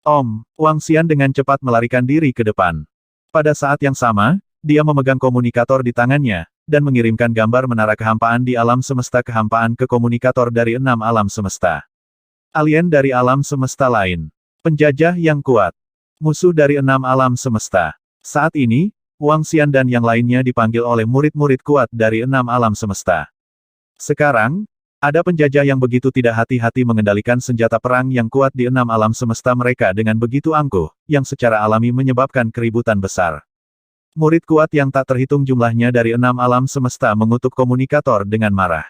Wang Xian dengan cepat melarikan diri ke depan. Pada saat yang sama, dia memegang komunikator di tangannya, dan mengirimkan gambar menara kehampaan di alam semesta kehampaan ke komunikator dari 6 alam semesta. Alien dari alam semesta lain. Penjajah yang kuat. Musuh dari 6 alam semesta. Saat ini, Wang Xian dan yang lainnya dipanggil oleh murid-murid kuat dari 6 alam semesta. Sekarang, ada penjajah yang begitu tidak hati-hati mengendalikan senjata perang yang kuat di 6 alam semesta mereka dengan begitu angkuh, yang secara alami menyebabkan keributan besar. Murid kuat yang tak terhitung jumlahnya dari 6 alam semesta mengutuk komunikator dengan marah.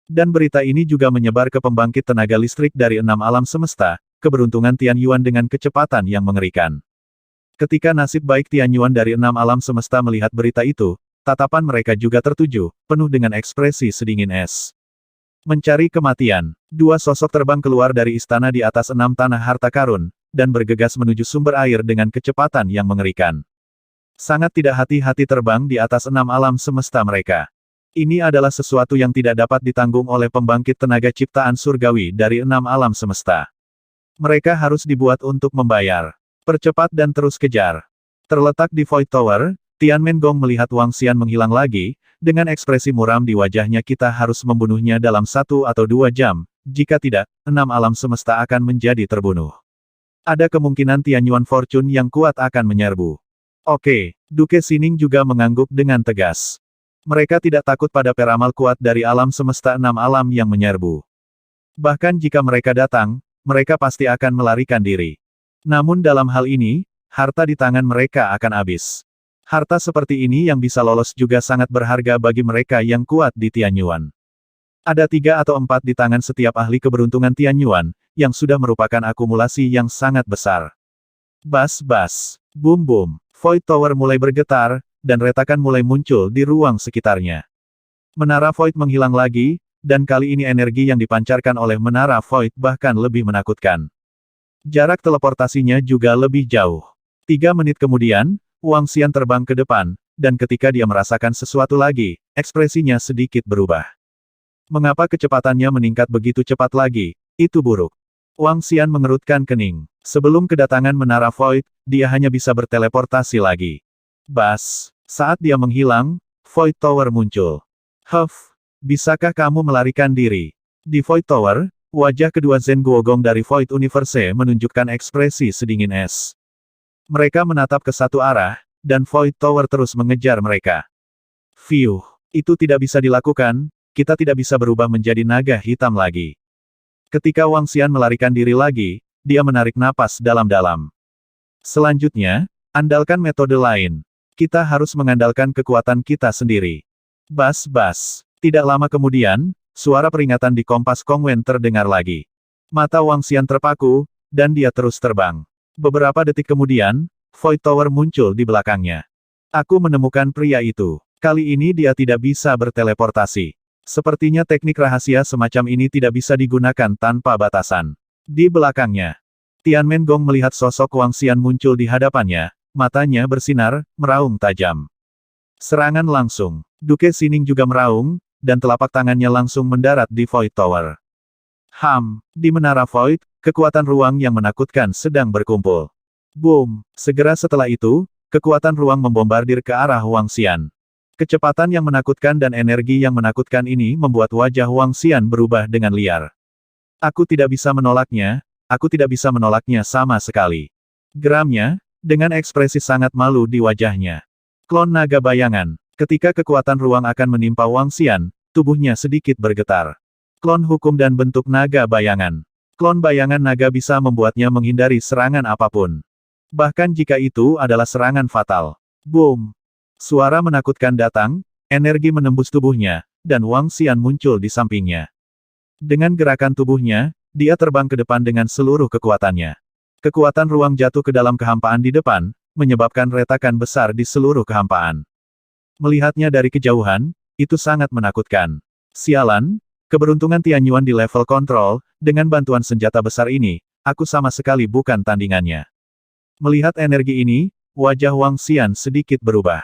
Dan berita ini juga menyebar ke pembangkit tenaga listrik dari 6 alam semesta, keberuntungan Tian Yuan dengan kecepatan yang mengerikan. Ketika nasib baik Tian Yuan dari 6 alam semesta melihat berita itu, tatapan mereka juga tertuju, penuh dengan ekspresi sedingin es. Mencari kematian. Dua sosok terbang keluar dari istana di atas 6 tanah harta karun, dan bergegas menuju sumber air dengan kecepatan yang mengerikan. Sangat tidak hati-hati terbang di atas 6 alam semesta mereka. Ini adalah sesuatu yang tidak dapat ditanggung oleh pembangkit tenaga ciptaan surgawi dari 6 alam semesta. Mereka harus dibuat untuk membayar. Percepat dan terus kejar. Terletak di Void Tower, Tianmen Gong melihat Wang Xian menghilang lagi, dengan ekspresi muram di wajahnya. Kita harus membunuhnya dalam 1 atau 2 jam, jika tidak, 6 alam semesta akan menjadi terbunuh. Ada kemungkinan Tian Yuan Fortune yang kuat akan menyerbu. Oke, Duke Sining juga mengangguk dengan tegas. Mereka tidak takut pada peramal kuat dari alam semesta 6 alam yang menyerbu. Bahkan jika mereka datang, mereka pasti akan melarikan diri. Namun dalam hal ini, harta di tangan mereka akan habis. Harta seperti ini yang bisa lolos juga sangat berharga bagi mereka yang kuat di Tianyuan. Ada 3 atau 4 di tangan setiap ahli keberuntungan Tianyuan, yang sudah merupakan akumulasi yang sangat besar. Bas-bas. Bum-bum. Void Tower mulai bergetar, dan retakan mulai muncul di ruang sekitarnya. Menara Void menghilang lagi, dan kali ini energi yang dipancarkan oleh Menara Void bahkan lebih menakutkan. Jarak teleportasinya juga lebih jauh. 3 menit kemudian, Wang Xian terbang ke depan, dan ketika dia merasakan sesuatu lagi, ekspresinya sedikit berubah. Mengapa kecepatannya meningkat begitu cepat lagi? Itu buruk. Wang Xian mengerutkan kening. Sebelum kedatangan Menara Void, dia hanya bisa berteleportasi lagi. Bas. Saat dia menghilang, Void Tower muncul. Huff. Bisakah kamu melarikan diri? Di Void Tower, wajah kedua Zhen Guogong dari Void Universe menunjukkan ekspresi sedingin es. Mereka menatap ke satu arah, dan Void Tower terus mengejar mereka. Fiuh. Itu tidak bisa dilakukan, kita tidak bisa berubah menjadi naga hitam lagi. Ketika Wang Xian melarikan diri lagi, dia menarik napas dalam-dalam. Selanjutnya, andalkan metode lain. Kita harus mengandalkan kekuatan kita sendiri. Bas-bas. Tidak lama kemudian, suara peringatan di kompas Kongwen terdengar lagi. Mata Wang Xian terpaku, dan dia terus terbang. Beberapa detik kemudian, Void Tower muncul di belakangnya. Aku menemukan pria itu. Kali ini dia tidak bisa berteleportasi. Sepertinya teknik rahasia semacam ini tidak bisa digunakan tanpa batasan. Di belakangnya, Tianmen Gong melihat sosok Wang Xian muncul di hadapannya, matanya bersinar, meraung tajam. Serangan langsung. Duke Sining juga meraung, dan telapak tangannya langsung mendarat di Void Tower. Di Menara Void, kekuatan ruang yang menakutkan sedang berkumpul. Boom! Segera setelah itu, kekuatan ruang membombardir ke arah Wang Xian. Kecepatan yang menakutkan dan energi yang menakutkan ini membuat wajah Wang Xian berubah dengan liar. Aku tidak bisa menolaknya sama sekali. Geramnya, dengan ekspresi sangat malu di wajahnya. Klon naga bayangan. Ketika kekuatan ruang akan menimpa Wang Xian, tubuhnya sedikit bergetar. Klon hukum dan bentuk naga bayangan. Klon bayangan naga bisa membuatnya menghindari serangan apapun. Bahkan jika itu adalah serangan fatal. Boom! Suara menakutkan datang, energi menembus tubuhnya, dan Wang Xian muncul di sampingnya. Dengan gerakan tubuhnya, dia terbang ke depan dengan seluruh kekuatannya. Kekuatan ruang jatuh ke dalam kehampaan di depan, menyebabkan retakan besar di seluruh kehampaan. Melihatnya dari kejauhan, itu sangat menakutkan. Sialan, keberuntungan Tianyuan di level kontrol, dengan bantuan senjata besar ini, aku sama sekali bukan tandingannya. Melihat energi ini, wajah Wang Xian sedikit berubah.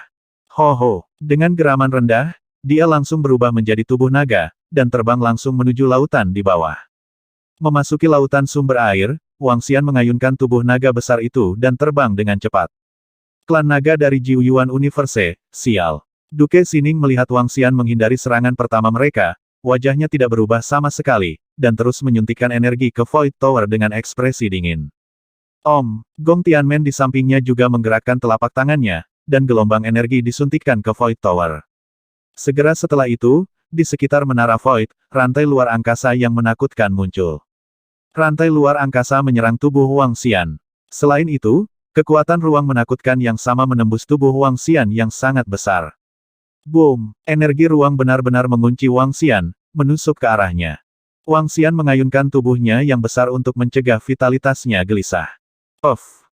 Ho-ho, dengan geraman rendah, dia langsung berubah menjadi tubuh naga, dan terbang langsung menuju lautan di bawah. Memasuki lautan sumber air, Wang Xian mengayunkan tubuh naga besar itu dan terbang dengan cepat. Klan naga dari Jiuyuan Universe, sial. Duke Xining melihat Wang Xian menghindari serangan pertama mereka, wajahnya tidak berubah sama sekali, dan terus menyuntikkan energi ke Void Tower dengan ekspresi dingin. Gong Tianmen di sampingnya juga menggerakkan telapak tangannya, dan gelombang energi disuntikkan ke Void Tower. Segera setelah itu, di sekitar menara Void, rantai luar angkasa yang menakutkan muncul. Rantai luar angkasa menyerang tubuh Wang Xian. Selain itu, kekuatan ruang menakutkan yang sama menembus tubuh Wang Xian yang sangat besar. Boom! Energi ruang benar-benar mengunci Wang Xian, menusuk ke arahnya. Wang Xian mengayunkan tubuhnya yang besar untuk mencegah vitalitasnya gelisah.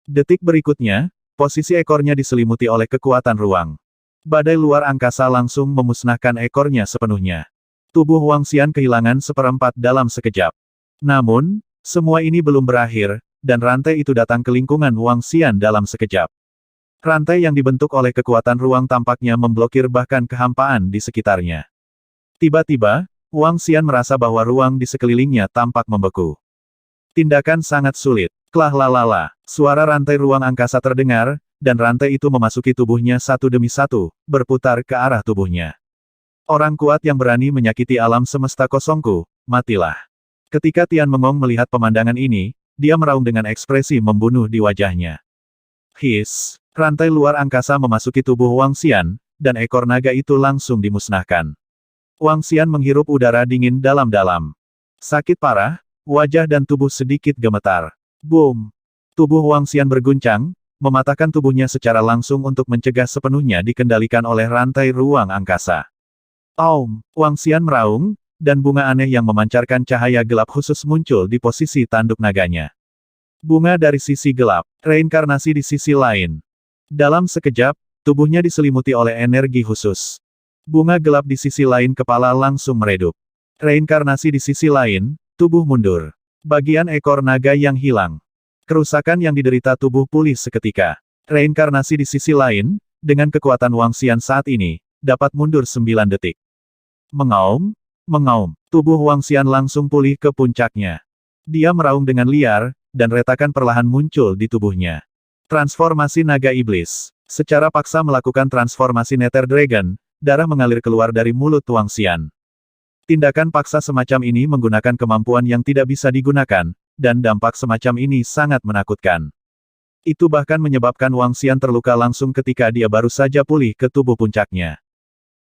Detik berikutnya, posisi ekornya diselimuti oleh kekuatan ruang. Badai luar angkasa langsung memusnahkan ekornya sepenuhnya. Tubuh Wang Xian kehilangan seperempat dalam sekejap. Namun, semua ini belum berakhir, dan rantai itu datang ke lingkungan Wang Xian dalam sekejap. Rantai yang dibentuk oleh kekuatan ruang tampaknya memblokir bahkan kehampaan di sekitarnya. Tiba-tiba, Wang Xian merasa bahwa ruang di sekelilingnya tampak membeku. Tindakan sangat sulit. Klah-lalala, suara rantai ruang angkasa terdengar, dan rantai itu memasuki tubuhnya satu demi satu, berputar ke arah tubuhnya. Orang kuat yang berani menyakiti alam semesta kosongku, matilah. Ketika Tian Mengong melihat pemandangan ini, dia meraung dengan ekspresi membunuh di wajahnya. Rantai luar angkasa memasuki tubuh Wang Xian, dan ekor naga itu langsung dimusnahkan. Wang Xian menghirup udara dingin dalam-dalam. Sakit parah, wajah dan tubuh sedikit gemetar. Boom! Tubuh Wang Xian berguncang, mematahkan tubuhnya secara langsung untuk mencegah sepenuhnya dikendalikan oleh rantai ruang angkasa. Wang Xian meraung, dan bunga aneh yang memancarkan cahaya gelap khusus muncul di posisi tanduk naganya. Bunga dari sisi gelap, reinkarnasi di sisi lain. Dalam sekejap, tubuhnya diselimuti oleh energi khusus. Bunga gelap di sisi lain kepala langsung meredup. Reinkarnasi di sisi lain, tubuh mundur. Bagian ekor naga yang hilang. Kerusakan yang diderita tubuh pulih seketika. Reinkarnasi di sisi lain, dengan kekuatan Wang Xian saat ini, dapat mundur 9 detik. Mengaum, tubuh Wang Xian langsung pulih ke puncaknya. Dia meraung dengan liar, dan retakan perlahan muncul di tubuhnya. Transformasi naga iblis. Secara paksa melakukan transformasi Nether Dragon, darah mengalir keluar dari mulut Wang Xian. Tindakan paksa semacam ini menggunakan kemampuan yang tidak bisa digunakan, dan dampak semacam ini sangat menakutkan. Itu bahkan menyebabkan Wang Xian terluka langsung ketika dia baru saja pulih ke tubuh puncaknya.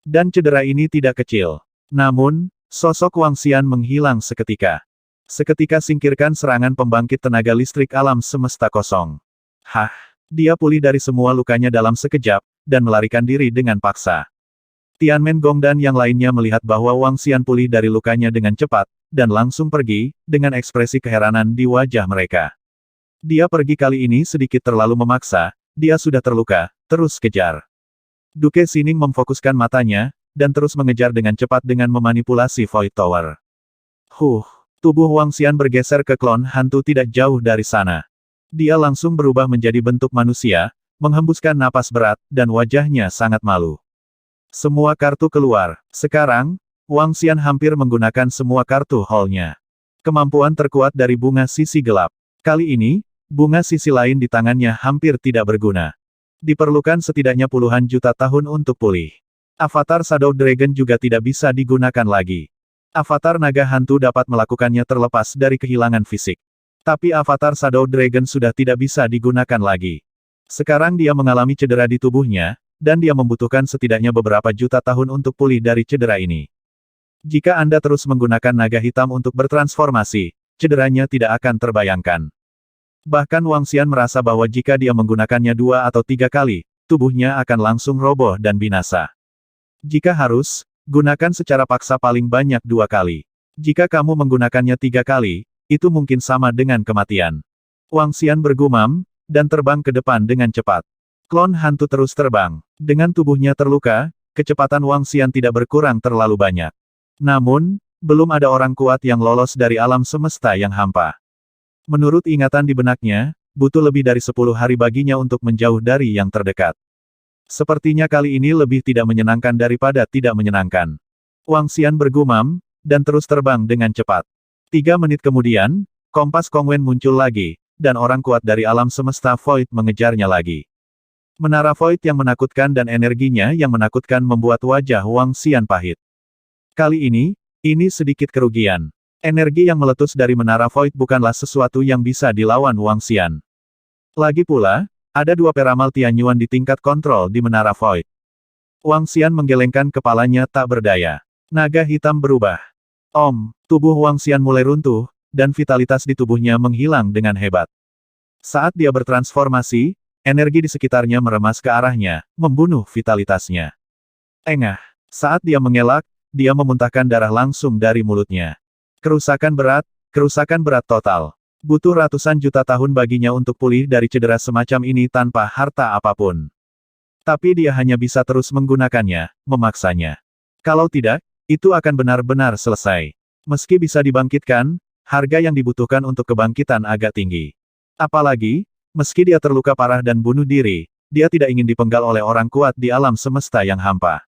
Dan cedera ini tidak kecil. Namun, sosok Wang Xian menghilang seketika. Seketika singkirkan serangan pembangkit tenaga listrik alam semesta kosong. Dia pulih dari semua lukanya dalam sekejap, dan melarikan diri dengan paksa. Tianmen Gong dan yang lainnya melihat bahwa Wang Xian pulih dari lukanya dengan cepat, dan langsung pergi, dengan ekspresi keheranan di wajah mereka. Dia pergi kali ini sedikit terlalu memaksa, dia sudah terluka, terus kejar. Duke Xining memfokuskan matanya, dan terus mengejar dengan cepat dengan memanipulasi Void Tower. Tubuh Wang Xian bergeser ke klon hantu tidak jauh dari sana. Dia langsung berubah menjadi bentuk manusia, menghembuskan napas berat, dan wajahnya sangat malu. Semua kartu keluar. Sekarang, Wang Xian hampir menggunakan semua kartu hall-nya. Kemampuan terkuat dari bunga sisi gelap. Kali ini, bunga sisi lain di tangannya hampir tidak berguna. Diperlukan setidaknya puluhan juta tahun untuk pulih. Avatar Shadow Dragon juga tidak bisa digunakan lagi. Avatar naga hantu dapat melakukannya terlepas dari kehilangan fisik. Tapi avatar Shadow Dragon sudah tidak bisa digunakan lagi. Sekarang dia mengalami cedera di tubuhnya, dan dia membutuhkan setidaknya beberapa juta tahun untuk pulih dari cedera ini. Jika Anda terus menggunakan naga hitam untuk bertransformasi, cederanya tidak akan terbayangkan. Bahkan Wang Xian merasa bahwa jika dia menggunakannya 2 atau 3 kali, tubuhnya akan langsung roboh dan binasa. Jika harus, gunakan secara paksa paling banyak 2 kali. Jika kamu menggunakannya 3 kali, itu mungkin sama dengan kematian. Wang Xian bergumam, dan terbang ke depan dengan cepat. Klon hantu terus terbang. Dengan tubuhnya terluka, kecepatan Wang Xian tidak berkurang terlalu banyak. Namun, belum ada orang kuat yang lolos dari alam semesta yang hampa. Menurut ingatan di benaknya, butuh lebih dari 10 hari baginya untuk menjauh dari yang terdekat. Sepertinya kali ini lebih tidak menyenangkan daripada tidak menyenangkan. Wang Xian bergumam, dan terus terbang dengan cepat. 3 menit kemudian, Kompas Kongwen muncul lagi, dan orang kuat dari alam semesta Void mengejarnya lagi. Menara Void yang menakutkan dan energinya yang menakutkan membuat wajah Wang Xian pahit. Kali ini sedikit kerugian. Energi yang meletus dari Menara Void bukanlah sesuatu yang bisa dilawan Wang Xian. Lagi pula, ada dua peramal Tianyuan di tingkat kontrol di Menara Void. Wang Xian menggelengkan kepalanya tak berdaya. Naga hitam berubah. Tubuh Wang Xian mulai runtuh, dan vitalitas di tubuhnya menghilang dengan hebat. Saat dia bertransformasi, energi di sekitarnya meremas ke arahnya, membunuh vitalitasnya. Engah. Saat dia mengelak, dia memuntahkan darah langsung dari mulutnya. Kerusakan berat total. Butuh ratusan juta tahun baginya untuk pulih dari cedera semacam ini tanpa harta apapun. Tapi dia hanya bisa terus menggunakannya, memaksanya. Kalau tidak, itu akan benar-benar selesai. Meski bisa dibangkitkan, harga yang dibutuhkan untuk kebangkitan agak tinggi. Apalagi, meski dia terluka parah dan bunuh diri, dia tidak ingin dipenggal oleh orang kuat di alam semesta yang hampa.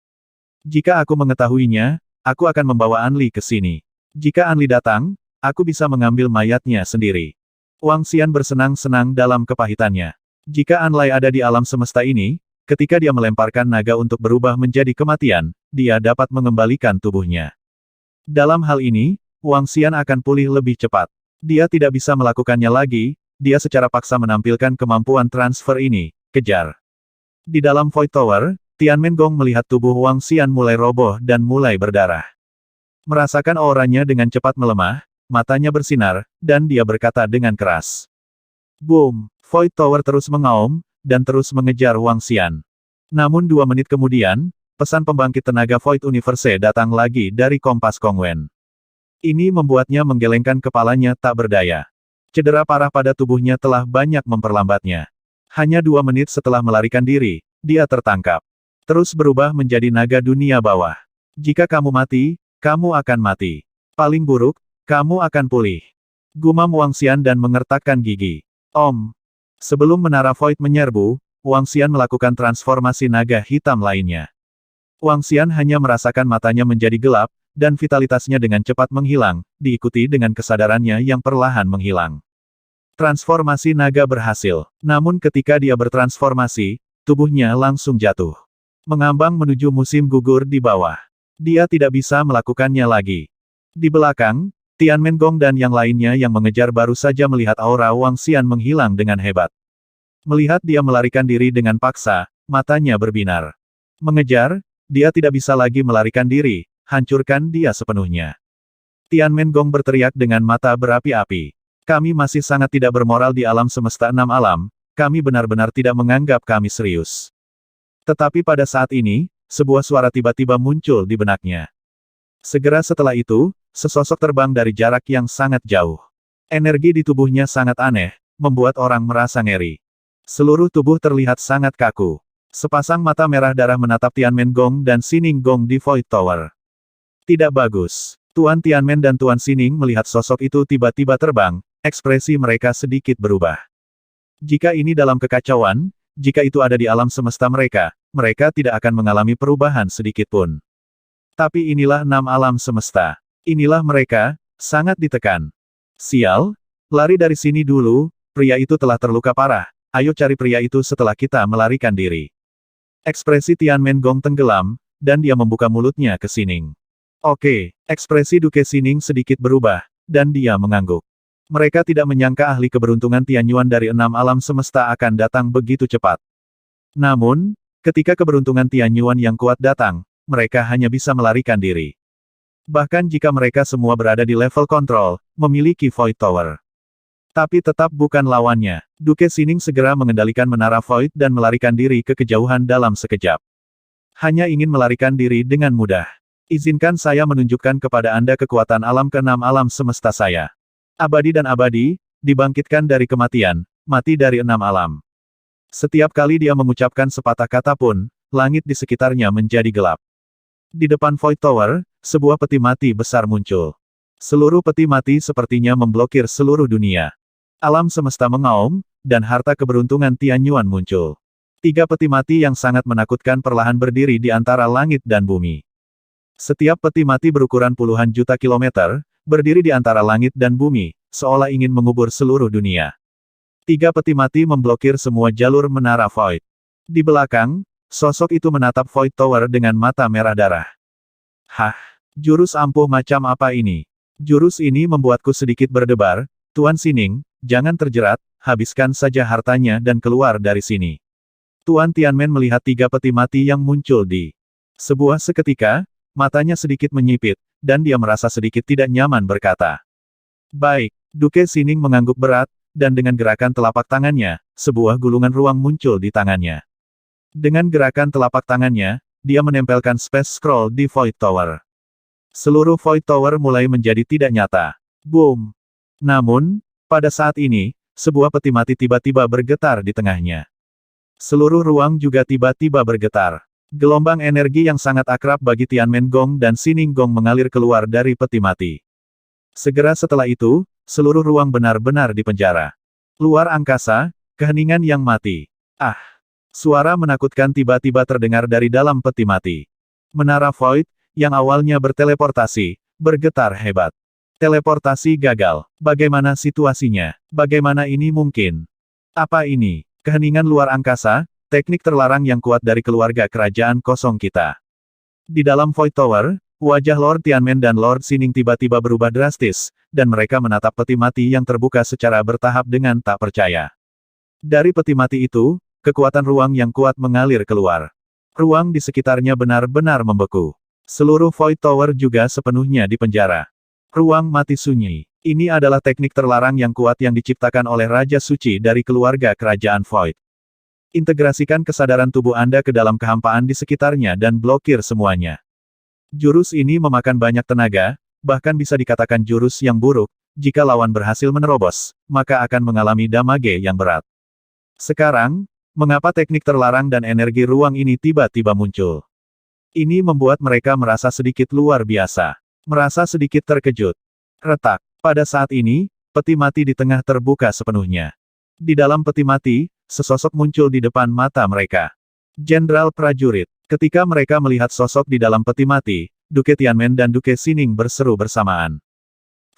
Jika aku mengetahuinya, aku akan membawa Anli ke sini. Jika Anli datang, aku bisa mengambil mayatnya sendiri. Wang Xian bersenang-senang dalam kepahitannya. Jika Anlai ada di alam semesta ini, ketika dia melemparkan naga untuk berubah menjadi kematian, dia dapat mengembalikan tubuhnya. Dalam hal ini, Wang Xian akan pulih lebih cepat. Dia tidak bisa melakukannya lagi, dia secara paksa menampilkan kemampuan transfer ini, kejar. Di dalam Void Tower, Tianmen Gong melihat tubuh Wang Xian mulai roboh dan mulai berdarah. Merasakan auranya dengan cepat melemah, matanya bersinar, dan dia berkata dengan keras. Boom! Void Tower terus mengaum, dan terus mengejar Wang Xian. Namun 2 menit kemudian, pesan pembangkit tenaga Void Universe datang lagi dari Kompas Kongwen. Ini membuatnya menggelengkan kepalanya tak berdaya. Cedera parah pada tubuhnya telah banyak memperlambatnya. Hanya 2 menit setelah melarikan diri, dia tertangkap. Terus berubah menjadi naga dunia bawah. Jika kamu mati, kamu akan mati. Paling buruk, kamu akan pulih. Gumam Wang Xian dan mengertakkan gigi. Sebelum Menara Void menyerbu, Wang Xian melakukan transformasi naga hitam lainnya. Wang Xian hanya merasakan matanya menjadi gelap, dan vitalitasnya dengan cepat menghilang, diikuti dengan kesadarannya yang perlahan menghilang. Transformasi naga berhasil, namun ketika dia bertransformasi, tubuhnya langsung jatuh. Mengambang menuju musim gugur di bawah. Dia tidak bisa melakukannya lagi. Di belakang, Tianmen Gong dan yang lainnya yang mengejar baru saja melihat aura Wang Xian menghilang dengan hebat. Melihat dia melarikan diri dengan paksa, matanya berbinar. Mengejar, dia tidak bisa lagi melarikan diri. Hancurkan dia sepenuhnya. Tianmen Gong berteriak dengan mata berapi-api. Kami masih sangat tidak bermoral di alam semesta 6 alam, kami benar-benar tidak menganggap kami serius. Tetapi pada saat ini, sebuah suara tiba-tiba muncul di benaknya. Segera setelah itu, sesosok terbang dari jarak yang sangat jauh. Energi di tubuhnya sangat aneh, membuat orang merasa ngeri. Seluruh tubuh terlihat sangat kaku. Sepasang mata merah darah menatap Tianmen Gong dan Sining Gong di Void Tower. Tidak bagus. Tuan Tianmen dan Tuan Sining melihat sosok itu tiba-tiba terbang, ekspresi mereka sedikit berubah. Jika ini dalam kekacauan, jika itu ada di alam semesta mereka, mereka tidak akan mengalami perubahan sedikitpun. Tapi inilah 6 alam semesta. Inilah mereka, sangat ditekan. Sial, lari dari sini dulu, pria itu telah terluka parah, ayo cari pria itu setelah kita melarikan diri. Ekspresi Tianmen Gong tenggelam, dan dia membuka mulutnya ke Sining. Oke, ekspresi Duke Sining sedikit berubah, dan dia mengangguk. Mereka tidak menyangka ahli keberuntungan Tianyuan dari 6 alam semesta akan datang begitu cepat. Namun, ketika keberuntungan Tianyuan yang kuat datang, mereka hanya bisa melarikan diri. Bahkan jika mereka semua berada di level kontrol, memiliki Void Tower. Tapi tetap bukan lawannya. Duke Sining segera mengendalikan menara Void dan melarikan diri ke kejauhan dalam sekejap. Hanya ingin melarikan diri dengan mudah. Izinkan saya menunjukkan kepada Anda kekuatan alam ke-6 alam semesta saya. Abadi dan abadi, dibangkitkan dari kematian, mati dari 6 alam. Setiap kali dia mengucapkan sepatah kata pun, langit di sekitarnya menjadi gelap. Di depan Void Tower, sebuah peti mati besar muncul. Seluruh peti mati sepertinya memblokir seluruh dunia. Alam semesta mengaum, dan harta keberuntungan Tianyuan muncul. 3 peti mati yang sangat menakutkan perlahan berdiri di antara langit dan bumi. Setiap peti mati berukuran puluhan juta kilometer, berdiri di antara langit dan bumi, seolah ingin mengubur seluruh dunia. 3 peti mati memblokir semua jalur menara Void. Di belakang, sosok itu menatap Void Tower dengan mata merah darah. Hah? Jurus ampuh macam apa ini? Jurus ini membuatku sedikit berdebar. Tuan Sining, jangan terjerat, habiskan saja hartanya dan keluar dari sini. Tuan Tianmen melihat 3 peti mati yang muncul di sebuah seketika, matanya sedikit menyipit, dan dia merasa sedikit tidak nyaman berkata. Baik, Duke Sining mengangguk berat, dan dengan gerakan telapak tangannya, sebuah gulungan ruang muncul di tangannya. Dengan gerakan telapak tangannya, dia menempelkan Space Scroll di Void Tower. Seluruh Void Tower mulai menjadi tidak nyata. Boom! Namun, pada saat ini, sebuah peti mati tiba-tiba bergetar di tengahnya. Seluruh ruang juga tiba-tiba bergetar. Gelombang energi yang sangat akrab bagi Tianmen Gong dan Sining Gong mengalir keluar dari peti mati. Segera setelah itu, seluruh ruang benar-benar dipenjara. Luar angkasa, keheningan yang mati. Ah! Suara menakutkan tiba-tiba terdengar dari dalam peti mati. Menara Void, yang awalnya berteleportasi, bergetar hebat. Teleportasi gagal. Bagaimana situasinya? Bagaimana ini mungkin? Apa ini? Keheningan luar angkasa, teknik terlarang yang kuat dari keluarga kerajaan kosong kita. Di dalam Void Tower, wajah Lord Tianmen dan Lord Sining tiba-tiba berubah drastis, dan mereka menatap peti mati yang terbuka secara bertahap dengan tak percaya. Dari peti mati itu, kekuatan ruang yang kuat mengalir keluar. Ruang di sekitarnya benar-benar membeku. Seluruh Void Tower juga sepenuhnya dipenjara. Ruang mati sunyi. Ini adalah teknik terlarang yang kuat yang diciptakan oleh Raja Suci dari keluarga kerajaan Void. Integrasikan kesadaran tubuh Anda ke dalam kehampaan di sekitarnya dan blokir semuanya. Jurus ini memakan banyak tenaga, bahkan bisa dikatakan jurus yang buruk. Jika lawan berhasil menerobos, maka akan mengalami damage yang berat. Sekarang, mengapa teknik terlarang dan energi ruang ini tiba-tiba muncul? Ini membuat mereka merasa sedikit luar biasa. Merasa sedikit terkejut. Retak. Pada saat ini, peti mati di tengah terbuka sepenuhnya. Di dalam peti mati, sesosok muncul di depan mata mereka. Jenderal prajurit. Ketika mereka melihat sosok di dalam peti mati, Duke Tianmen dan Duke Sining berseru bersamaan.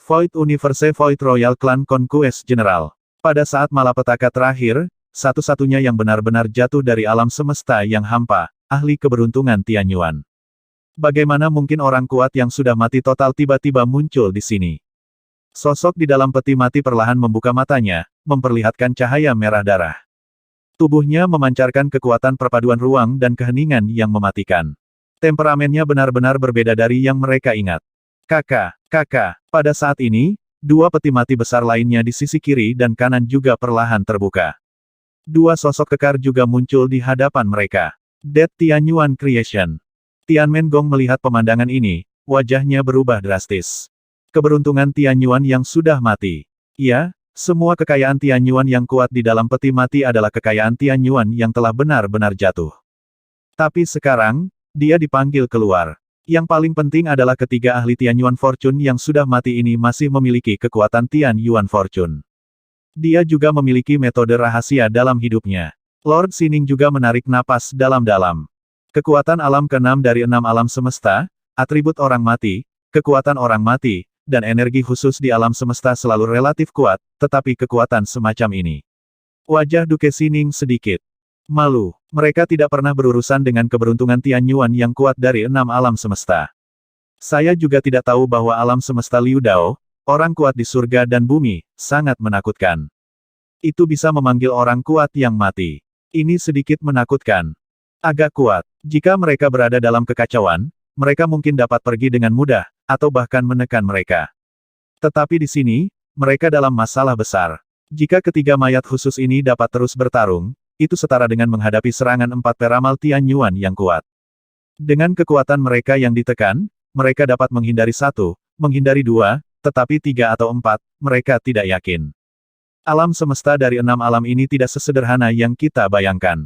Void Universe Void Royal Clan Conquest General. Pada saat malapetaka terakhir, satu-satunya yang benar-benar jatuh dari alam semesta yang hampa, ahli keberuntungan Tianyuan. Bagaimana mungkin orang kuat yang sudah mati total tiba-tiba muncul di sini? Sosok di dalam peti mati perlahan membuka matanya, memperlihatkan cahaya merah darah. Tubuhnya memancarkan kekuatan perpaduan ruang dan keheningan yang mematikan. Temperamennya benar-benar berbeda dari yang mereka ingat. Kakak. Pada saat ini, 2 peti mati besar lainnya di sisi kiri dan kanan juga perlahan terbuka. 2 sosok kekar juga muncul di hadapan mereka. Dead Tianyuan Creation. Tianmen Gong melihat pemandangan ini, wajahnya berubah drastis. Keberuntungan Tianyuan yang sudah mati. Ya, semua kekayaan Tianyuan yang kuat di dalam peti mati adalah kekayaan Tianyuan yang telah benar-benar jatuh. Tapi sekarang, dia dipanggil keluar. Yang paling penting adalah ketiga ahli Tianyuan Fortune yang sudah mati ini masih memiliki kekuatan Tianyuan Fortune. Dia juga memiliki metode rahasia dalam hidupnya. Lord Sining juga menarik napas dalam-dalam. Kekuatan alam ke-6 dari 6 alam semesta, atribut orang mati, kekuatan orang mati, dan energi khusus di alam semesta selalu relatif kuat, tetapi kekuatan semacam ini. Wajah Duke Sining sedikit malu. Mereka tidak pernah berurusan dengan keberuntungan Tianyuan yang kuat dari 6 alam semesta. Saya juga tidak tahu bahwa alam semesta Liu Dao, orang kuat di surga dan bumi, sangat menakutkan. Itu bisa memanggil orang kuat yang mati. Ini sedikit menakutkan. Agak kuat. Jika mereka berada dalam kekacauan, mereka mungkin dapat pergi dengan mudah, atau bahkan menekan mereka. Tetapi di sini, mereka dalam masalah besar. Jika ketiga mayat khusus ini dapat terus bertarung, itu setara dengan menghadapi serangan 4 peramal Tianyuan yang kuat. Dengan kekuatan mereka yang ditekan, mereka dapat menghindari 1, menghindari 2, tetapi 3 atau 4, mereka tidak yakin. Alam semesta dari 6 alam ini tidak sesederhana yang kita bayangkan.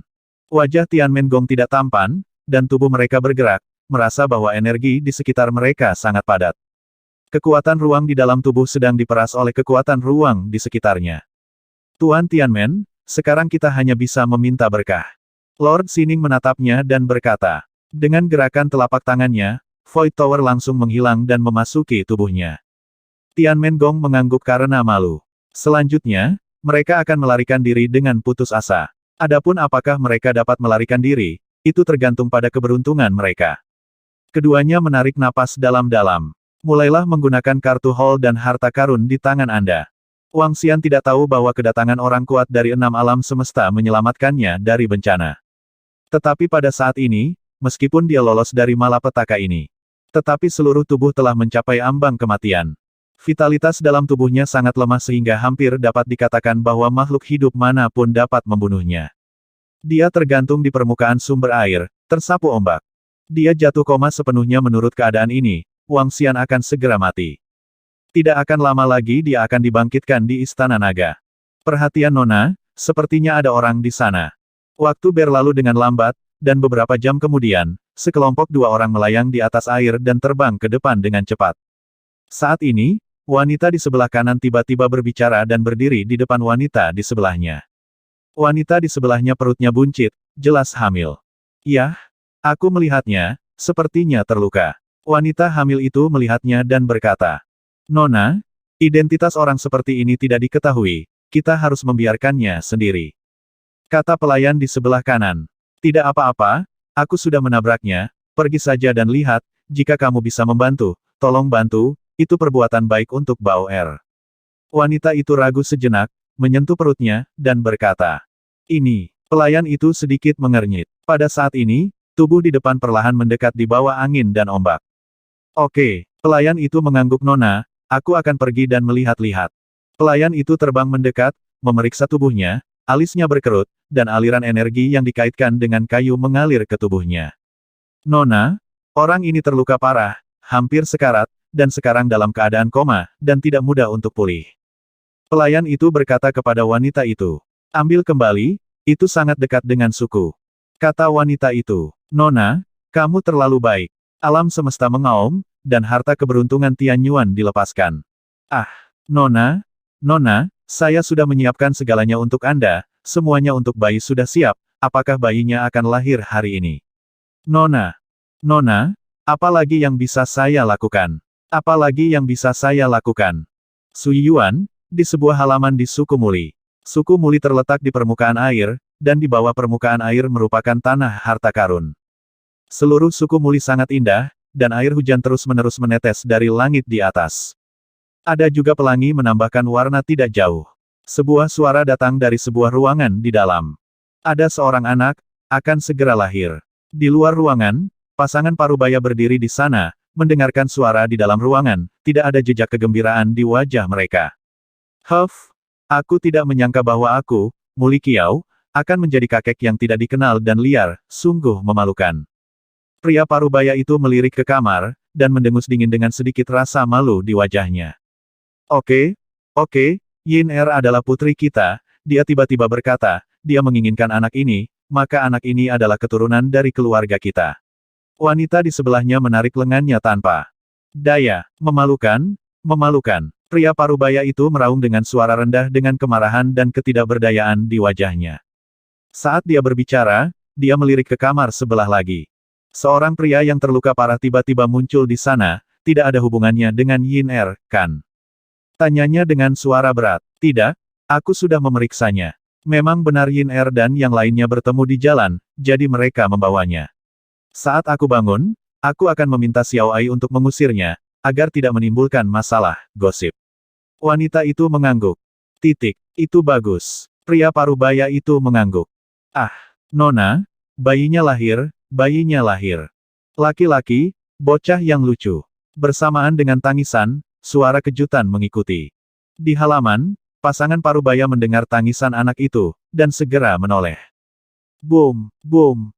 Wajah Tianmen Gong tidak tampan, dan tubuh mereka bergerak, merasa bahwa energi di sekitar mereka sangat padat. Kekuatan ruang di dalam tubuh sedang diperas oleh kekuatan ruang di sekitarnya. Tuan Tianmen, sekarang kita hanya bisa meminta berkah. Lord Sining menatapnya dan berkata. Dengan gerakan telapak tangannya, Void Tower langsung menghilang dan memasuki tubuhnya. Tianmen Gong mengangguk karena malu. Selanjutnya, mereka akan melarikan diri dengan putus asa. Adapun apakah mereka dapat melarikan diri, itu tergantung pada keberuntungan mereka. Keduanya menarik napas dalam-dalam. Mulailah menggunakan kartu Hall dan harta karun di tangan Anda. Wang Xian tidak tahu bahwa kedatangan orang kuat dari 6 alam semesta menyelamatkannya dari bencana. Tetapi pada saat ini, meskipun dia lolos dari malapetaka ini, tetapi seluruh tubuh telah mencapai ambang kematian. Vitalitas dalam tubuhnya sangat lemah sehingga hampir dapat dikatakan bahwa makhluk hidup manapun dapat membunuhnya. Dia tergantung di permukaan sumber air, tersapu ombak. Dia jatuh koma sepenuhnya menurut keadaan ini, Wang Xian akan segera mati. Tidak akan lama lagi dia akan dibangkitkan di Istana Naga. Perhatian Nona, sepertinya ada orang di sana. Waktu berlalu dengan lambat, dan beberapa jam kemudian, sekelompok 2 orang melayang di atas air dan terbang ke depan dengan cepat. Saat ini, wanita di sebelah kanan tiba-tiba berbicara dan berdiri di depan wanita di sebelahnya. Wanita di sebelahnya perutnya buncit, jelas hamil. Yah, aku melihatnya, sepertinya terluka. Wanita hamil itu melihatnya dan berkata, Nona, identitas orang seperti ini tidak diketahui, kita harus membiarkannya sendiri. Kata pelayan di sebelah kanan. Tidak apa-apa, aku sudah menabraknya, pergi saja dan lihat, jika kamu bisa membantu, tolong bantu. Itu perbuatan baik untuk Bao Er. Wanita itu ragu sejenak, menyentuh perutnya, dan berkata, ini, pelayan itu sedikit mengernyit. Pada saat ini, tubuh di depan perlahan mendekat di bawah angin dan ombak. Oke, pelayan itu mengangguk Nona, aku akan pergi dan melihat-lihat. Pelayan itu terbang mendekat, memeriksa tubuhnya, alisnya berkerut, dan aliran energi yang dikaitkan dengan kayu mengalir ke tubuhnya. Nona, orang ini terluka parah, hampir sekarat, dan sekarang dalam keadaan koma, dan tidak mudah untuk pulih. Pelayan itu berkata kepada wanita itu, ambil kembali, itu sangat dekat dengan suku. Kata wanita itu, Nona, kamu terlalu baik. Alam semesta mengaum, dan harta keberuntungan Tian Yuan dilepaskan. Ah, Nona, saya sudah menyiapkan segalanya untuk Anda, semuanya untuk bayi sudah siap, apakah bayinya akan lahir hari ini? Nona, apa lagi yang bisa saya lakukan? Apalagi yang bisa saya lakukan? Sui Yuan, di sebuah halaman di Suku Muli. Suku Muli terletak di permukaan air, dan di bawah permukaan air merupakan tanah harta karun. Seluruh Suku Muli sangat indah, dan air hujan terus-menerus menetes dari langit di atas. Ada juga pelangi menambahkan warna tidak jauh. Sebuah suara datang dari sebuah ruangan di dalam. Ada seorang anak, akan segera lahir. Di luar ruangan, pasangan parubaya berdiri di sana, mendengarkan suara di dalam ruangan, tidak ada jejak kegembiraan di wajah mereka. Huff, aku tidak menyangka bahwa aku, Muli Kiao, akan menjadi kakek yang tidak dikenal dan liar, sungguh memalukan. Pria parubaya itu melirik ke kamar, dan mendengus dingin dengan sedikit rasa malu di wajahnya. Oke, Yin Er adalah putri kita, dia tiba-tiba berkata, dia menginginkan anak ini, maka anak ini adalah keturunan dari keluarga kita. Wanita di sebelahnya menarik lengannya tanpa daya. Memalukan. Pria parubaya itu meraung dengan suara rendah dengan kemarahan dan ketidakberdayaan di wajahnya. Saat dia berbicara, dia melirik ke kamar sebelah lagi. Seorang pria yang terluka parah tiba-tiba muncul di sana, tidak ada hubungannya dengan Yin Er, kan? Tanyanya dengan suara berat. Tidak, aku sudah memeriksanya. Memang benar Yin Er dan yang lainnya bertemu di jalan, jadi mereka membawanya. Saat aku bangun, aku akan meminta Xiao Ai untuk mengusirnya, agar tidak menimbulkan masalah, gosip. Wanita itu mengangguk. Itu bagus. Pria parubaya itu mengangguk. Ah, Nona, bayinya lahir. Laki-laki, bocah yang lucu. Bersamaan dengan tangisan, suara kejutan mengikuti. Di halaman, pasangan parubaya mendengar tangisan anak itu, dan segera menoleh. Boom.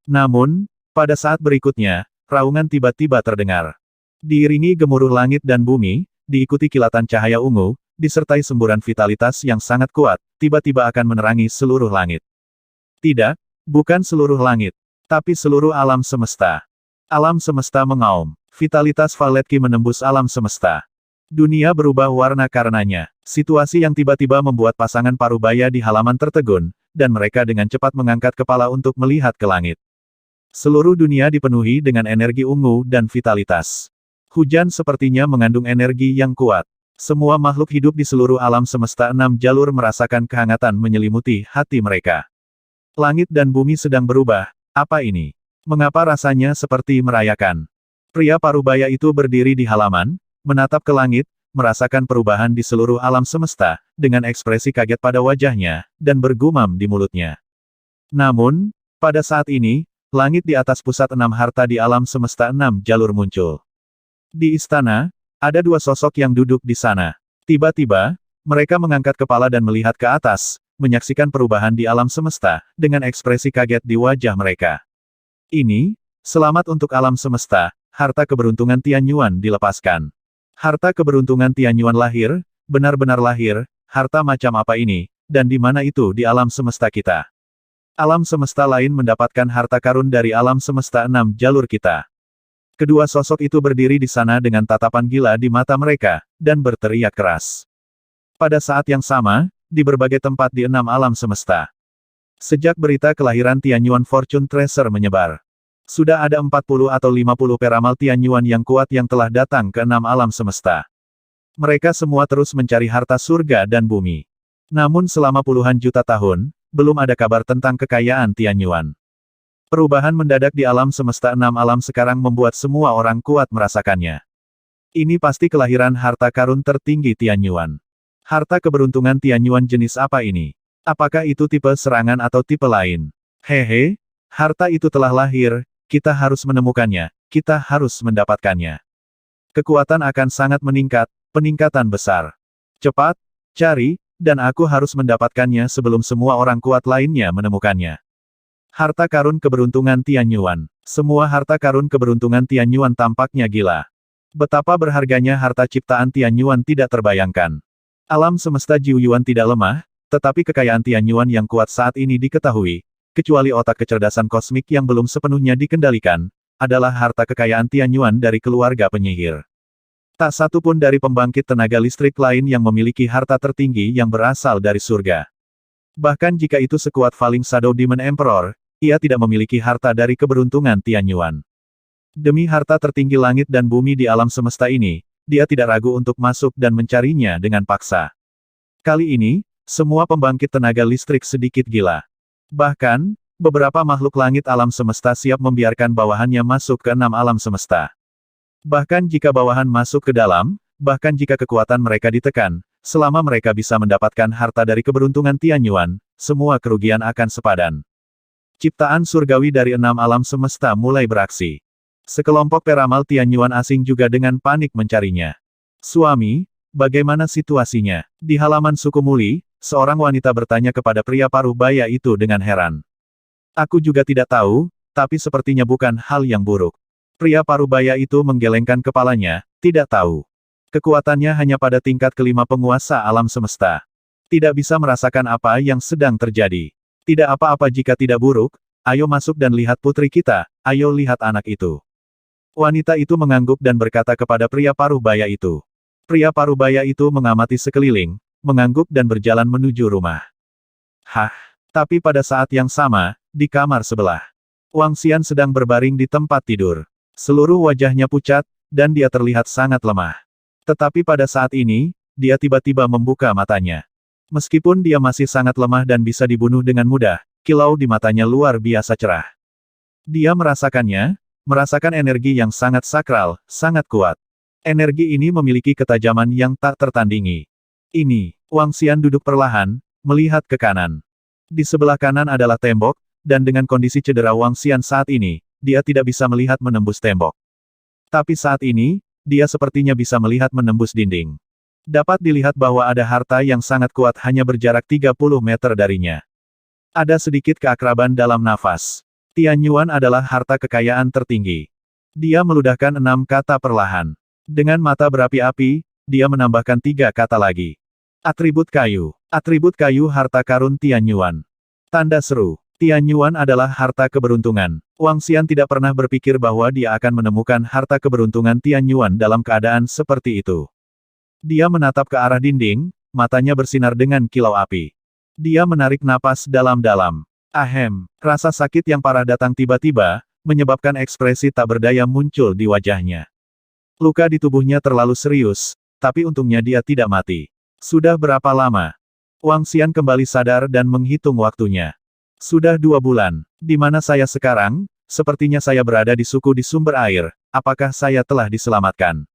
Namun, pada saat berikutnya, raungan tiba-tiba terdengar. Diiringi gemuruh langit dan bumi, diikuti kilatan cahaya ungu, disertai semburan vitalitas yang sangat kuat, tiba-tiba akan menerangi seluruh langit. Tidak, bukan seluruh langit, tapi seluruh alam semesta. Alam semesta mengaum. Vitalitas Valetki menembus alam semesta. Dunia berubah warna karenanya. Situasi yang tiba-tiba membuat pasangan parubaya di halaman tertegun, dan mereka dengan cepat mengangkat kepala untuk melihat ke langit. Seluruh dunia dipenuhi dengan energi ungu dan vitalitas. Hujan sepertinya mengandung energi yang kuat. Semua makhluk hidup di seluruh alam semesta enam jalur merasakan kehangatan menyelimuti hati mereka. Langit dan bumi sedang berubah. Apa ini? Mengapa rasanya seperti merayakan? Pria parubaya itu berdiri di halaman, menatap ke langit, merasakan perubahan di seluruh alam semesta, dengan ekspresi kaget pada wajahnya, dan bergumam di mulutnya. Namun, pada saat ini, langit di atas pusat enam harta di alam semesta enam jalur muncul. Di istana, ada dua sosok yang duduk di sana. Tiba-tiba, mereka mengangkat kepala dan melihat ke atas, menyaksikan perubahan di alam semesta, dengan ekspresi kaget di wajah mereka. Ini, selamat untuk alam semesta, harta keberuntungan Tianyuan dilepaskan. Harta keberuntungan Tianyuan lahir, benar-benar lahir, harta macam apa ini, dan di mana itu di alam semesta kita. Alam semesta lain mendapatkan harta karun dari alam semesta enam jalur kita. Kedua sosok itu berdiri di sana dengan tatapan gila di mata mereka, dan berteriak keras. Pada saat yang sama, di berbagai tempat di enam alam semesta. Sejak berita kelahiran Tianyuan Fortune Tracer menyebar, sudah ada 40 atau 50 peramal Tianyuan yang kuat yang telah datang ke enam alam semesta. Mereka semua terus mencari harta surga dan bumi. Namun selama puluhan juta tahun, belum ada kabar tentang kekayaan Tianyuan. Perubahan mendadak di alam semesta enam alam sekarang membuat semua orang kuat merasakannya. Ini pasti kelahiran harta karun tertinggi Tianyuan. Harta keberuntungan Tianyuan jenis apa ini? Apakah itu tipe serangan atau tipe lain? Hehe, harta itu telah lahir, kita harus menemukannya, kita harus mendapatkannya. Kekuatan akan sangat meningkat, peningkatan besar. Cepat, cari, dan aku harus mendapatkannya sebelum semua orang kuat lainnya menemukannya. Harta karun keberuntungan Tianyuan. Semua harta karun keberuntungan Tianyuan tampaknya gila. Betapa berharganya harta ciptaan Tianyuan tidak terbayangkan. Alam semesta Jiuyuan tidak lemah, tetapi kekayaan Tianyuan yang kuat saat ini diketahui, kecuali otak kecerdasan kosmik yang belum sepenuhnya dikendalikan, adalah harta kekayaan Tianyuan dari keluarga penyihir. Tak satu pun dari pembangkit tenaga listrik lain yang memiliki harta tertinggi yang berasal dari surga. Bahkan jika itu sekuat Falling Shadow Demon Emperor, ia tidak memiliki harta dari keberuntungan Tianyuan. Demi harta tertinggi langit dan bumi di alam semesta ini, dia tidak ragu untuk masuk dan mencarinya dengan paksa. Kali ini, semua pembangkit tenaga listrik sedikit gila. Bahkan, beberapa makhluk langit alam semesta siap membiarkan bawahannya masuk ke enam alam semesta. Bahkan jika bawahan masuk ke dalam, bahkan jika kekuatan mereka ditekan, selama mereka bisa mendapatkan harta dari keberuntungan Tianyuan, semua kerugian akan sepadan. Ciptaan surgawi dari enam alam semesta mulai beraksi. Sekelompok peramal Tianyuan asing juga dengan panik mencarinya. Suami, bagaimana situasinya? Di halaman suku Muli, seorang wanita bertanya kepada pria paruh baya itu dengan heran. Aku juga tidak tahu, tapi sepertinya bukan hal yang buruk. Pria paruh baya itu menggelengkan kepalanya, tidak tahu. Kekuatannya hanya pada tingkat kelima penguasa alam semesta. Tidak bisa merasakan apa yang sedang terjadi. Tidak apa-apa jika tidak buruk, ayo masuk dan lihat putri kita, ayo lihat anak itu. Wanita itu mengangguk dan berkata kepada pria paruh baya itu. Pria paruh baya itu mengamati sekeliling, mengangguk dan berjalan menuju rumah. Hah, tapi pada saat yang sama, di kamar sebelah, Wang Xian sedang berbaring di tempat tidur. Seluruh wajahnya pucat, dan dia terlihat sangat lemah. Tetapi pada saat ini, dia tiba-tiba membuka matanya. Meskipun dia masih sangat lemah dan bisa dibunuh dengan mudah, kilau di matanya luar biasa cerah. Dia merasakan energi yang sangat sakral, sangat kuat. Energi ini memiliki ketajaman yang tak tertandingi. Ini, Wang Xian duduk perlahan, melihat ke kanan. Di sebelah kanan adalah tembok, dan dengan kondisi cedera Wang Xian saat ini, dia tidak bisa melihat menembus tembok. Tapi saat ini, dia sepertinya bisa melihat menembus dinding. Dapat dilihat bahwa ada harta yang sangat kuat hanya berjarak 30 meter darinya. Ada sedikit keakraban dalam nafas. Tianyuan adalah harta kekayaan tertinggi. Dia meludahkan 6 kata perlahan. Dengan mata berapi-api, dia menambahkan 3 kata lagi. Atribut kayu. Atribut kayu harta karun Tianyuan. Tanda seru. Tianyuan adalah harta keberuntungan. Wang Xian tidak pernah berpikir bahwa dia akan menemukan harta keberuntungan Tianyuan dalam keadaan seperti itu. Dia menatap ke arah dinding, matanya bersinar dengan kilau api. Dia menarik napas dalam-dalam. Ahem, rasa sakit yang parah datang tiba-tiba, menyebabkan ekspresi tak berdaya muncul di wajahnya. Luka di tubuhnya terlalu serius, tapi untungnya dia tidak mati. Sudah berapa lama? Wang Xian kembali sadar dan menghitung waktunya. Sudah 2 bulan. Di mana saya sekarang? Sepertinya saya berada di suku di sumber air. Apakah saya telah diselamatkan?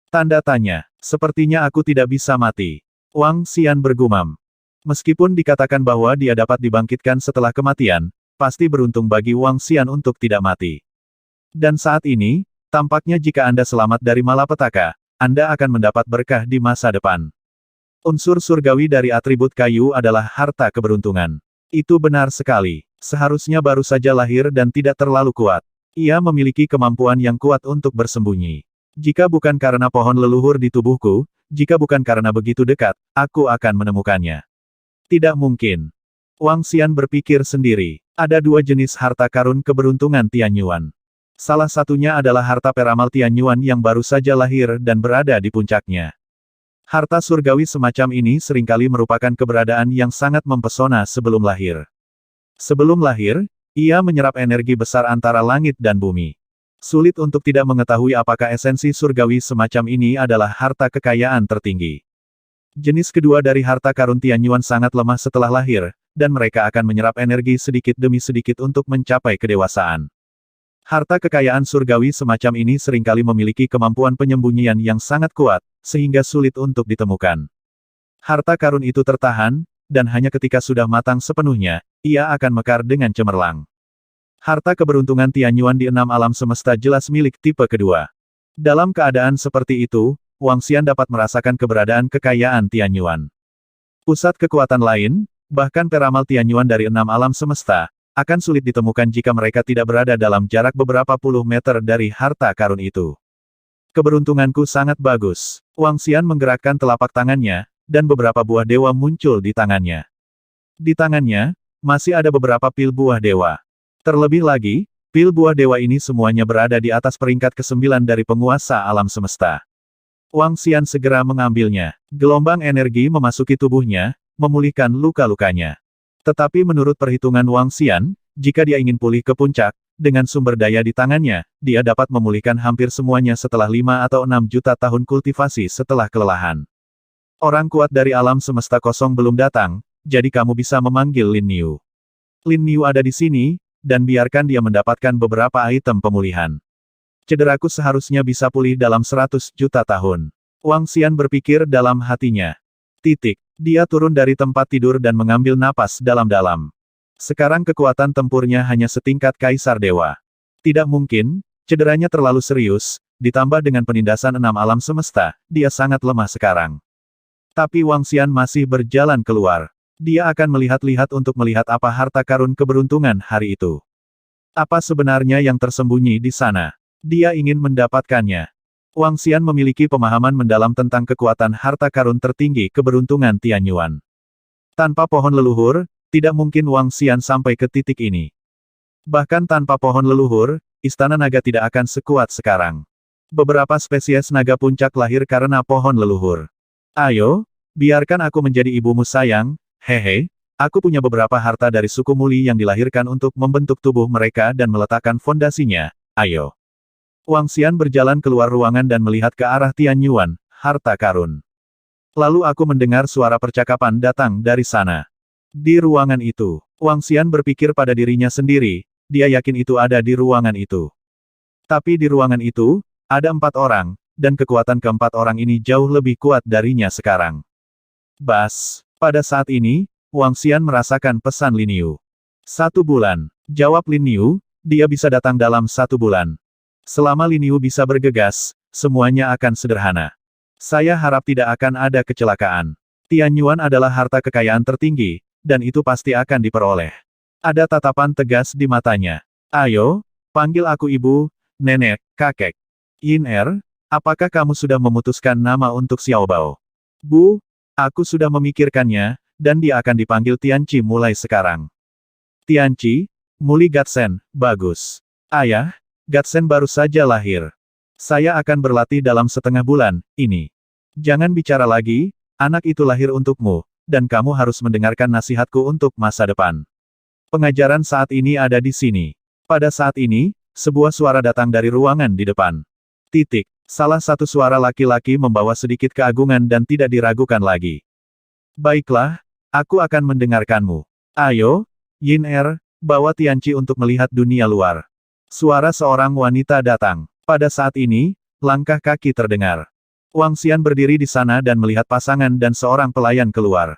Tanda tanya. Sepertinya aku tidak bisa mati. Wang Xian bergumam. Meskipun dikatakan bahwa dia dapat dibangkitkan setelah kematian, pasti beruntung bagi Wang Xian untuk tidak mati. Dan saat ini, tampaknya jika Anda selamat dari malapetaka, Anda akan mendapat berkah di masa depan. Unsur surgawi dari atribut kayu adalah harta keberuntungan. Itu benar sekali. Seharusnya baru saja lahir dan tidak terlalu kuat. Ia memiliki kemampuan yang kuat untuk bersembunyi. Jika bukan karena pohon leluhur di tubuhku, jika bukan karena begitu dekat, aku akan menemukannya. Tidak mungkin. Wang Xian berpikir sendiri. Ada 2 jenis harta karun keberuntungan Tianyuan. Salah satunya adalah harta peramal Tianyuan yang baru saja lahir dan berada di puncaknya. Harta surgawi semacam ini seringkali merupakan keberadaan yang sangat mempesona sebelum lahir. Sebelum lahir, ia menyerap energi besar antara langit dan bumi. Sulit untuk tidak mengetahui apakah esensi surgawi semacam ini adalah harta kekayaan tertinggi. Jenis kedua dari harta karun Tianyuan sangat lemah setelah lahir, dan mereka akan menyerap energi sedikit demi sedikit untuk mencapai kedewasaan. Harta kekayaan surgawi semacam ini seringkali memiliki kemampuan penyembunyian yang sangat kuat, sehingga sulit untuk ditemukan. Harta karun itu tertahan, dan hanya ketika sudah matang sepenuhnya, ia akan mekar dengan cemerlang. Harta keberuntungan Tianyuan di 6 alam semesta jelas milik tipe kedua. Dalam keadaan seperti itu, Wang Xian dapat merasakan keberadaan kekayaan Tianyuan. Pusat kekuatan lain, bahkan peramal Tianyuan dari 6 alam semesta, akan sulit ditemukan jika mereka tidak berada dalam jarak beberapa puluh meter dari harta karun itu. Keberuntunganku sangat bagus. Wang Xian menggerakkan telapak tangannya, dan beberapa buah dewa muncul di tangannya. Di tangannya, masih ada beberapa pil buah dewa. Terlebih lagi, pil buah dewa ini semuanya berada di atas peringkat ke-9 dari penguasa alam semesta. Wang Xian segera mengambilnya. Gelombang energi memasuki tubuhnya, memulihkan luka-lukanya. Tetapi menurut perhitungan Wang Xian, jika dia ingin pulih ke puncak, dengan sumber daya di tangannya, dia dapat memulihkan hampir semuanya setelah 5 atau 6 juta tahun kultivasi setelah kelelahan. Orang kuat dari alam semesta kosong belum datang, jadi kamu bisa memanggil Lin Niu. Lin Niu ada di sini, dan biarkan dia mendapatkan beberapa item pemulihan. Cederaku seharusnya bisa pulih dalam 100 juta tahun. Wang Xian berpikir dalam hatinya. Dia turun dari tempat tidur dan mengambil napas dalam-dalam. Sekarang kekuatan tempurnya hanya setingkat Kaisar Dewa. Tidak mungkin, cederanya terlalu serius, ditambah dengan penindasan 6 alam semesta, dia sangat lemah sekarang. Tapi Wang Xian masih berjalan keluar. Dia akan melihat-lihat untuk melihat apa harta karun keberuntungan hari itu. Apa sebenarnya yang tersembunyi di sana? Dia ingin mendapatkannya. Wang Xian memiliki pemahaman mendalam tentang kekuatan harta karun tertinggi keberuntungan Tianyuan. Tanpa pohon leluhur, tidak mungkin Wang Xian sampai ke titik ini. Bahkan tanpa pohon leluhur, istana naga tidak akan sekuat sekarang. Beberapa spesies naga puncak lahir karena pohon leluhur. Ayo, biarkan aku menjadi ibumu sayang, hehe. Aku punya beberapa harta dari suku Muli yang dilahirkan untuk membentuk tubuh mereka dan meletakkan fondasinya. Ayo. Wang Xian berjalan keluar ruangan dan melihat ke arah Tianyuan, harta karun. Lalu aku mendengar suara percakapan datang dari sana. Di ruangan itu, Wang Xian berpikir pada dirinya sendiri, dia yakin itu ada di ruangan itu. Tapi di ruangan itu, ada 4 orang, dan kekuatan keempat orang ini jauh lebih kuat darinya sekarang. Bas, pada saat ini, Wang Xian merasakan pesan Lin Niu. 1 bulan, jawab Lin Niu, dia bisa datang dalam 1 bulan. Selama Lin Niu bisa bergegas, semuanya akan sederhana. Saya harap tidak akan ada kecelakaan. Tianyuan adalah harta kekayaan tertinggi, dan itu pasti akan diperoleh. Ada tatapan tegas di matanya. Ayo, panggil aku ibu, nenek, kakek. Yin Er, apakah kamu sudah memutuskan nama untuk Xiao Bao? Bu, aku sudah memikirkannya, dan dia akan dipanggil Tianqi mulai sekarang. Tianqi, Muli Gatsen, bagus. Ayah, Gatsen baru saja lahir. Saya akan berlatih dalam setengah bulan ini. Jangan bicara lagi, anak itu lahir untukmu, dan kamu harus mendengarkan nasihatku untuk masa depan. Pengajaran saat ini ada di sini. Pada saat ini, sebuah suara datang dari ruangan di depan. Salah satu suara laki-laki membawa sedikit keagungan dan tidak diragukan lagi. Baiklah, aku akan mendengarkanmu. Ayo, Yin Er, bawa Tianqi untuk melihat dunia luar. Suara seorang wanita datang. Pada saat ini, langkah kaki terdengar. Wang Xian berdiri di sana dan melihat pasangan dan seorang pelayan keluar.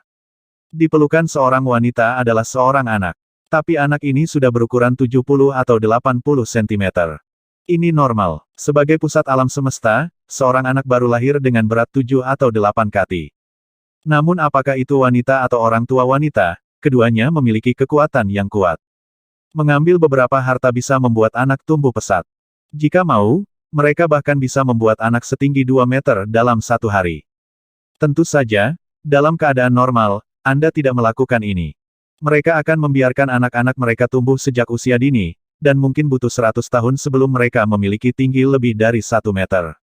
Di pelukan seorang wanita adalah seorang anak. Tapi anak ini sudah berukuran 70 atau 80 cm. Ini normal. Sebagai pusat alam semesta, seorang anak baru lahir dengan berat 7 atau 8 kati. Namun apakah itu wanita atau orang tua wanita, keduanya memiliki kekuatan yang kuat. Mengambil beberapa harta bisa membuat anak tumbuh pesat. Jika mau, mereka bahkan bisa membuat anak setinggi 2 meter dalam satu hari. Tentu saja, dalam keadaan normal, Anda tidak melakukan ini. Mereka akan membiarkan anak-anak mereka tumbuh sejak usia dini, dan mungkin butuh 100 tahun sebelum mereka memiliki tinggi lebih dari 1 meter.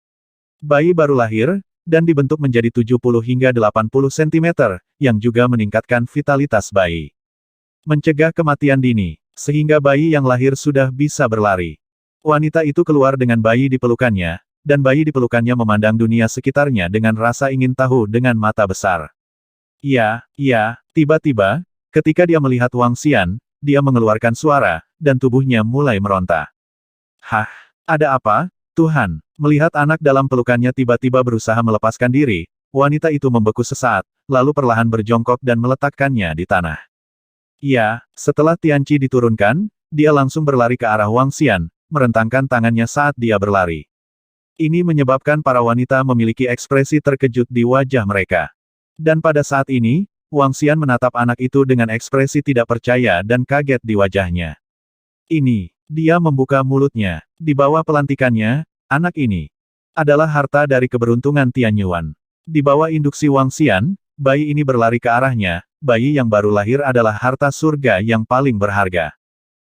Bayi baru lahir, dan dibentuk menjadi 70 hingga 80 cm, yang juga meningkatkan vitalitas bayi. Mencegah kematian dini, sehingga bayi yang lahir sudah bisa berlari. Wanita itu keluar dengan bayi di pelukannya, dan bayi di pelukannya memandang dunia sekitarnya dengan rasa ingin tahu dengan mata besar. Iya, tiba-tiba, ketika dia melihat Wang Xian, dia mengeluarkan suara, dan tubuhnya mulai meronta. Hah, ada apa, Tuhan? Melihat anak dalam pelukannya tiba-tiba berusaha melepaskan diri, wanita itu membeku sesaat, lalu perlahan berjongkok dan meletakkannya di tanah. Iya, setelah Tianqi diturunkan, dia langsung berlari ke arah Wang Xian, merentangkan tangannya saat dia berlari. Ini menyebabkan para wanita memiliki ekspresi terkejut di wajah mereka. Dan pada saat ini, Wang Xian menatap anak itu dengan ekspresi tidak percaya dan kaget di wajahnya. Dia membuka mulutnya. Di bawah pelantikannya, anak ini adalah harta dari keberuntungan Tianyuan. Di bawah induksi Wang Xian, bayi ini berlari ke arahnya, bayi yang baru lahir adalah harta surga yang paling berharga.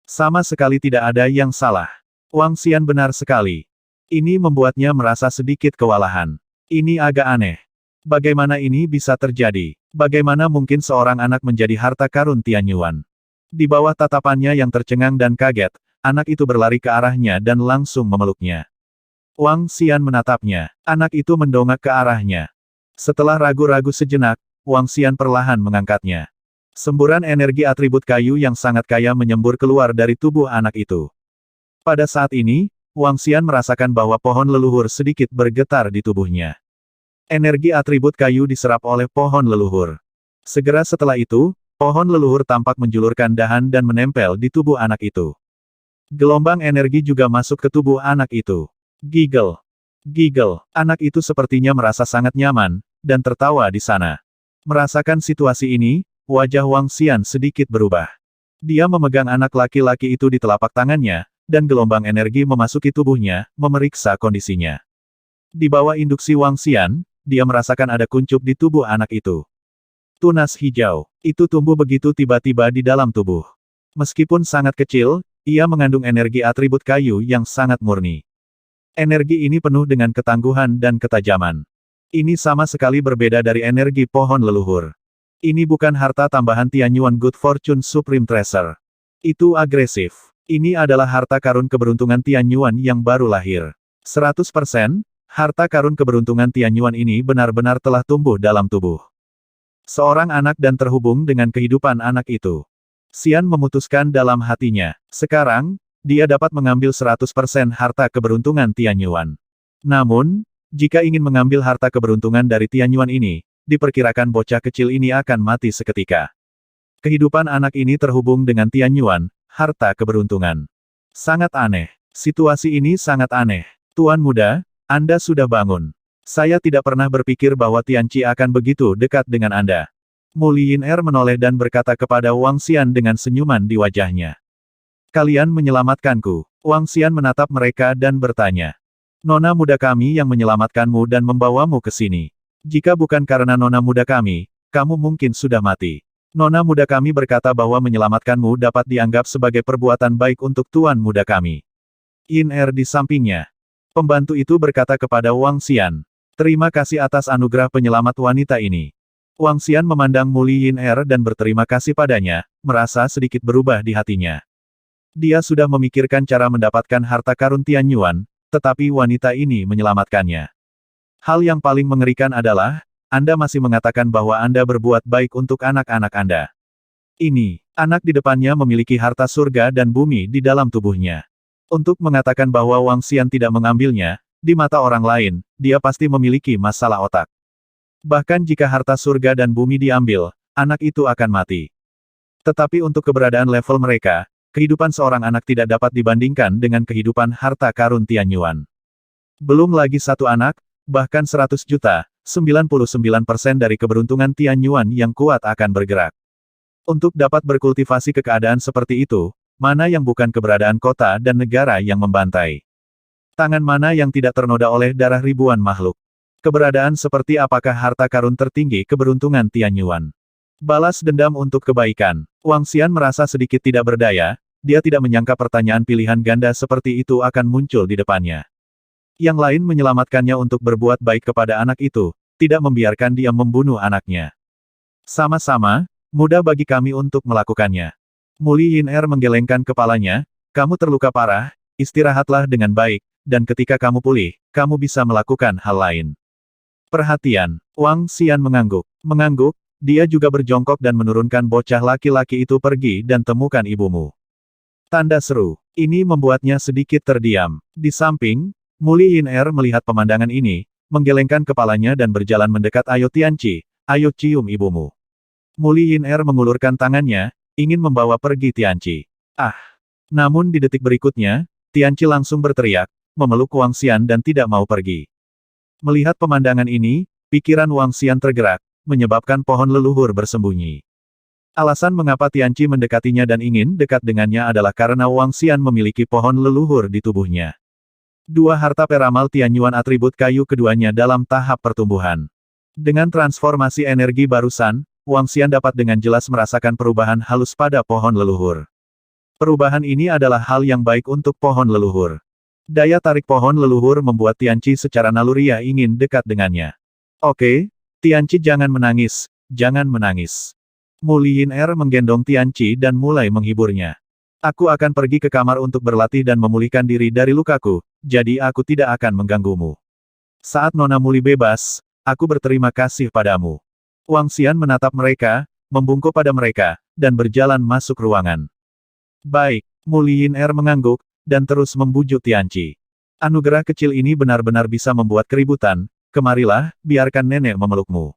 Sama sekali tidak ada yang salah. Wang Xian benar sekali. Ini membuatnya merasa sedikit kewalahan. Ini agak aneh. Bagaimana ini bisa terjadi? Bagaimana mungkin seorang anak menjadi harta karun Tianyuan? Di bawah tatapannya yang tercengang dan kaget, anak itu berlari ke arahnya dan langsung memeluknya. Wang Xian menatapnya. Anak itu mendongak ke arahnya. Setelah ragu-ragu sejenak, Wang Xian perlahan mengangkatnya. Semburan energi atribut kayu yang sangat kaya menyembur keluar dari tubuh anak itu. Pada saat ini, Wang Xian merasakan bahwa pohon leluhur sedikit bergetar di tubuhnya. Energi atribut kayu diserap oleh pohon leluhur. Segera setelah itu, pohon leluhur tampak menjulurkan dahan dan menempel di tubuh anak itu. Gelombang energi juga masuk ke tubuh anak itu. Giggle. Anak itu sepertinya merasa sangat nyaman, dan tertawa di sana. Merasakan situasi ini, wajah Wang Xian sedikit berubah. Dia memegang anak laki-laki itu di telapak tangannya, dan gelombang energi memasuki tubuhnya, memeriksa kondisinya. Di bawah induksi Wang Xian, dia merasakan ada kuncup di tubuh anak itu. Tunas hijau. Itu tumbuh begitu tiba-tiba di dalam tubuh. Meskipun sangat kecil, ia mengandung energi atribut kayu yang sangat murni. Energi ini penuh dengan ketangguhan dan ketajaman. Ini sama sekali berbeda dari energi pohon leluhur. Ini bukan harta tambahan Tianyuan Good Fortune Supreme Treasure. Itu agresif. Ini adalah harta karun keberuntungan Tianyuan yang baru lahir. 100%, harta karun keberuntungan Tianyuan ini benar-benar telah tumbuh dalam tubuh seorang anak dan terhubung dengan kehidupan anak itu. Xian memutuskan dalam hatinya. Sekarang, dia dapat mengambil 100% harta keberuntungan Tianyuan. Namun, jika ingin mengambil harta keberuntungan dari Tianyuan ini, diperkirakan bocah kecil ini akan mati seketika. Kehidupan anak ini terhubung dengan Tianyuan, harta keberuntungan. Sangat aneh. Situasi ini sangat aneh. Tuan muda, Anda sudah bangun. Saya tidak pernah berpikir bahwa Tianqi akan begitu dekat dengan Anda. Mu Liyin-er menoleh dan berkata kepada Wang Xian dengan senyuman di wajahnya. Kalian menyelamatkanku. Wang Xian menatap mereka dan bertanya. Nona muda kami yang menyelamatkanmu dan membawamu ke sini. Jika bukan karena nona muda kami, kamu mungkin sudah mati. Nona muda kami berkata bahwa menyelamatkanmu dapat dianggap sebagai perbuatan baik untuk tuan muda kami. Yin-er di sampingnya. Pembantu itu berkata kepada Wang Xian. Terima kasih atas anugerah penyelamat wanita ini. Wang Xian memandang Mu Liyin-er dan berterima kasih padanya, merasa sedikit berubah di hatinya. Dia sudah memikirkan cara mendapatkan harta karun Tianyuan, tetapi wanita ini menyelamatkannya. Hal yang paling mengerikan adalah, Anda masih mengatakan bahwa Anda berbuat baik untuk anak-anak Anda. Ini, anak di depannya memiliki harta surga dan bumi di dalam tubuhnya. Untuk mengatakan bahwa Wang Xian tidak mengambilnya, di mata orang lain, dia pasti memiliki masalah otak. Bahkan jika harta surga dan bumi diambil, anak itu akan mati. Tetapi untuk keberadaan level mereka, kehidupan seorang anak tidak dapat dibandingkan dengan kehidupan harta karun Tianyuan. Belum lagi satu anak, bahkan 100 juta, 99% dari keberuntungan Tianyuan yang kuat akan bergerak. Untuk dapat berkultivasi ke keadaan seperti itu, mana yang bukan keberadaan kota dan negara yang membantai? Tangan mana yang tidak ternoda oleh darah ribuan makhluk? Keberadaan seperti apakah harta karun tertinggi keberuntungan Tianyuan? Balas dendam untuk kebaikan. Wang Xian merasa sedikit tidak berdaya, dia tidak menyangka pertanyaan pilihan ganda seperti itu akan muncul di depannya. Yang lain menyelamatkannya untuk berbuat baik kepada anak itu, tidak membiarkan dia membunuh anaknya. Sama-sama, mudah bagi kami untuk melakukannya. Muli Yin menggelengkan kepalanya, kamu terluka parah, istirahatlah dengan baik, dan ketika kamu pulih, kamu bisa melakukan hal lain. Perhatian, Wang Xian mengangguk. Mengangguk, dia juga berjongkok dan menurunkan bocah laki-laki itu pergi dan temukan ibumu. Tanda seru. Ini membuatnya sedikit terdiam. Di samping, Muli Yin melihat pemandangan ini, menggelengkan kepalanya dan berjalan mendekat Ayo Tianqi, ayo cium ibumu. Muli Yin mengulurkan tangannya, ingin membawa pergi Tianqi. Ah! Namun di detik berikutnya, Tianqi langsung berteriak, memeluk Wang Xian dan tidak mau pergi. Melihat pemandangan ini, pikiran Wang Xian tergerak, menyebabkan pohon leluhur bersembunyi. Alasan mengapa Tianqi mendekatinya dan ingin dekat dengannya adalah karena Wang Xian memiliki pohon leluhur di tubuhnya. Dua harta peramal Tianyuan atribut kayu keduanya dalam tahap pertumbuhan. Dengan transformasi energi barusan, Wang Xian dapat dengan jelas merasakan perubahan halus pada pohon leluhur. Perubahan ini adalah hal yang baik untuk pohon leluhur. Daya tarik pohon leluhur membuat Tianqi secara naluriah ingin dekat dengannya. Oke, Tianqi jangan menangis, jangan menangis. Muli Yin menggendong Tianqi dan mulai menghiburnya. Aku akan pergi ke kamar untuk berlatih dan memulihkan diri dari lukaku, jadi aku tidak akan mengganggumu. Saat Nona Muli bebas, aku berterima kasih padamu. Wang Xian menatap mereka, membungkuk pada mereka, dan berjalan masuk ruangan. Baik, Muli Yin mengangguk, dan terus membujuk Tianqi. Anugerah kecil ini benar-benar bisa membuat keributan, kemarilah, biarkan nenek memelukmu.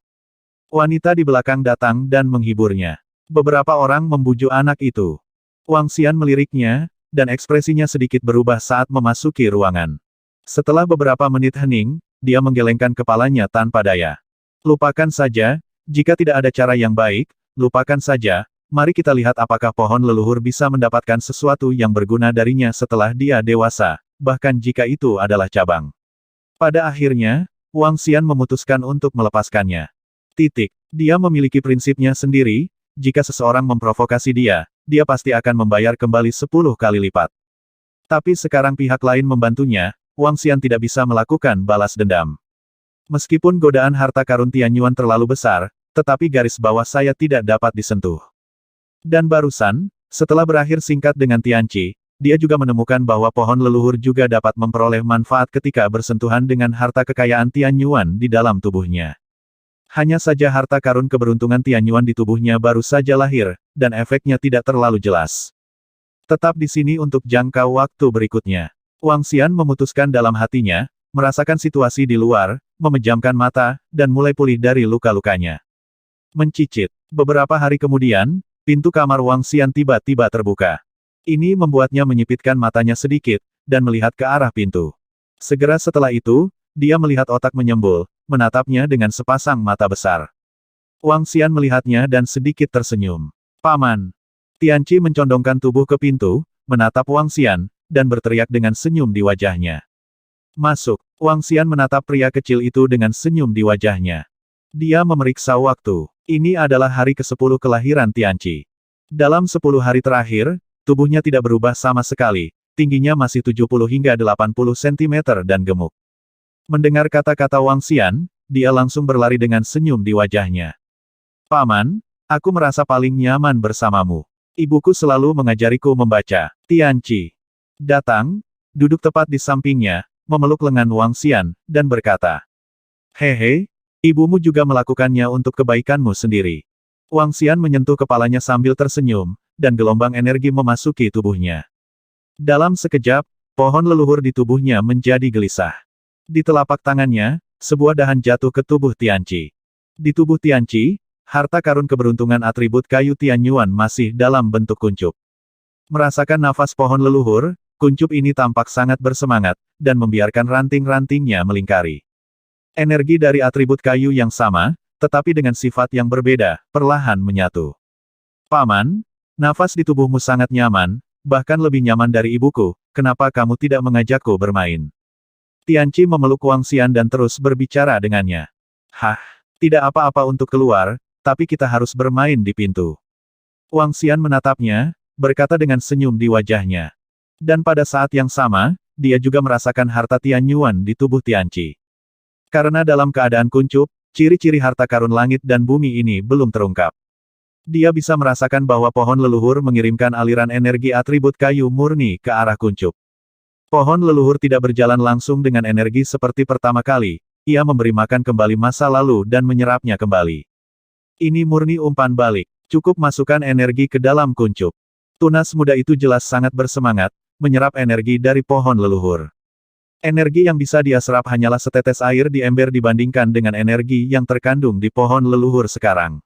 Wanita di belakang datang dan menghiburnya. Beberapa orang membujuk anak itu. Wang Xian meliriknya, dan ekspresinya sedikit berubah saat memasuki ruangan. Setelah beberapa menit hening, dia menggelengkan kepalanya tanpa daya. Lupakan saja, jika tidak ada cara yang baik, lupakan saja, mari kita lihat apakah pohon leluhur bisa mendapatkan sesuatu yang berguna darinya setelah dia dewasa, bahkan jika itu adalah cabang. Pada akhirnya, Wang Xian memutuskan untuk melepaskannya. Dia memiliki prinsipnya sendiri, jika seseorang memprovokasi dia pasti akan membayar kembali 10 kali lipat. Tapi sekarang pihak lain membantunya, Wang Xian tidak bisa melakukan balas dendam. Meskipun godaan harta karun Tianyuan terlalu besar, tetapi garis bawah saya tidak dapat disentuh. Dan barusan, setelah berakhir singkat dengan Tianqi, dia juga menemukan bahwa pohon leluhur juga dapat memperoleh manfaat ketika bersentuhan dengan harta kekayaan Tianyuan di dalam tubuhnya. Hanya saja harta karun keberuntungan Tianyuan di tubuhnya baru saja lahir, dan efeknya tidak terlalu jelas. Tetap di sini untuk jangka waktu berikutnya. Wang Xian memutuskan dalam hatinya, merasakan situasi di luar, memejamkan mata, dan mulai pulih dari luka-lukanya. Mencicit. Beberapa hari kemudian, pintu kamar Wang Xian tiba-tiba terbuka. Ini membuatnya menyipitkan matanya sedikit, dan melihat ke arah pintu. Segera setelah itu, dia melihat otak menyembul, menatapnya dengan sepasang mata besar. Wang Xian melihatnya dan sedikit tersenyum. Paman. Tianqi mencondongkan tubuh ke pintu, menatap Wang Xian, dan berteriak dengan senyum di wajahnya. Masuk. Wang Xian menatap pria kecil itu dengan senyum di wajahnya. Dia memeriksa waktu. Ini adalah hari ke-10 kelahiran Tianqi. Dalam 10 hari terakhir, tubuhnya tidak berubah sama sekali, tingginya masih 70 hingga 80 cm dan gemuk. Mendengar kata-kata Wang Xian, dia langsung berlari dengan senyum di wajahnya. Paman, aku merasa paling nyaman bersamamu. Ibuku selalu mengajariku membaca. Tianqi datang, duduk tepat di sampingnya, memeluk lengan Wang Xian, dan berkata, "Hehe, ibumu juga melakukannya untuk kebaikanmu sendiri." Wang Xian menyentuh kepalanya sambil tersenyum, dan gelombang energi memasuki tubuhnya. Dalam sekejap, pohon leluhur di tubuhnya menjadi gelisah. Di telapak tangannya, sebuah dahan jatuh ke tubuh Tianqi. Di tubuh Tianqi, harta karun keberuntungan atribut kayu Tianyuan masih dalam bentuk kuncup. Merasakan nafas pohon leluhur, kuncup ini tampak sangat bersemangat, dan membiarkan ranting-rantingnya melingkari. Energi dari atribut kayu yang sama, tetapi dengan sifat yang berbeda, perlahan menyatu. "Paman, nafas di tubuhmu sangat nyaman, bahkan lebih nyaman dari ibuku, kenapa kamu tidak mengajakku bermain?" Tianqi memeluk Wang Xian dan terus berbicara dengannya. "Hah, tidak apa-apa untuk keluar, tapi kita harus bermain di pintu." Wang Xian menatapnya, berkata dengan senyum di wajahnya. Dan pada saat yang sama, dia juga merasakan harta Tianyuan di tubuh Tianqi. Karena dalam keadaan kuncup, ciri-ciri harta karun langit dan bumi ini belum terungkap. Dia bisa merasakan bahwa pohon leluhur mengirimkan aliran energi atribut kayu murni ke arah kuncup. Pohon leluhur tidak berjalan langsung dengan energi seperti pertama kali, ia memberi makan kembali masa lalu dan menyerapnya kembali. Ini murni umpan balik, cukup masukkan energi ke dalam kuncup. Tunas muda itu jelas sangat bersemangat, menyerap energi dari pohon leluhur. Energi yang bisa dia serap hanyalah setetes air di ember dibandingkan dengan energi yang terkandung di pohon leluhur sekarang.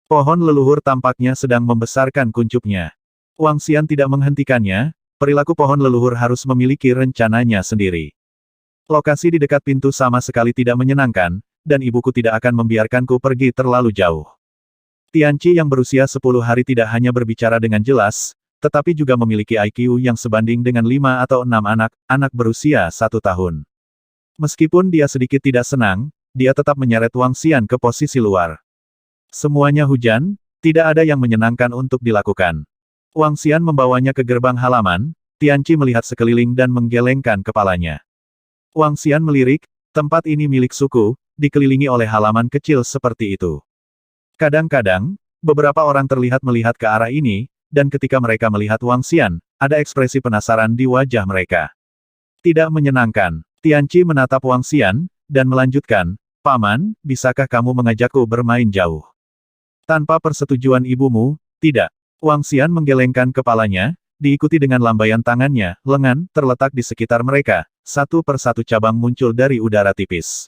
Pohon leluhur tampaknya sedang membesarkan kuncupnya. Wang Xian tidak menghentikannya, perilaku pohon leluhur harus memiliki rencananya sendiri. Lokasi di dekat pintu sama sekali tidak menyenangkan, dan ibuku tidak akan membiarkanku pergi terlalu jauh. Tianqi yang berusia 10 hari tidak hanya berbicara dengan jelas, tetapi juga memiliki IQ yang sebanding dengan 5 atau 6 anak berusia 1 tahun. Meskipun dia sedikit tidak senang, dia tetap menyeret Wang Xian ke posisi luar. Semuanya hujan, tidak ada yang menyenangkan untuk dilakukan. Wang Xian membawanya ke gerbang halaman, Tianqi melihat sekeliling dan menggelengkan kepalanya. Wang Xian melirik, tempat ini milik suku, dikelilingi oleh halaman kecil seperti itu. Kadang-kadang, beberapa orang terlihat melihat ke arah ini, dan ketika mereka melihat Wang Xian, ada ekspresi penasaran di wajah mereka. Tidak menyenangkan. Tianqi menatap Wang Xian, dan melanjutkan, "Paman, bisakah kamu mengajakku bermain jauh?" "Tanpa persetujuan ibumu, tidak." Wang Xian menggelengkan kepalanya, diikuti dengan lambaian tangannya, lengan, terletak di sekitar mereka, satu persatu cabang muncul dari udara tipis.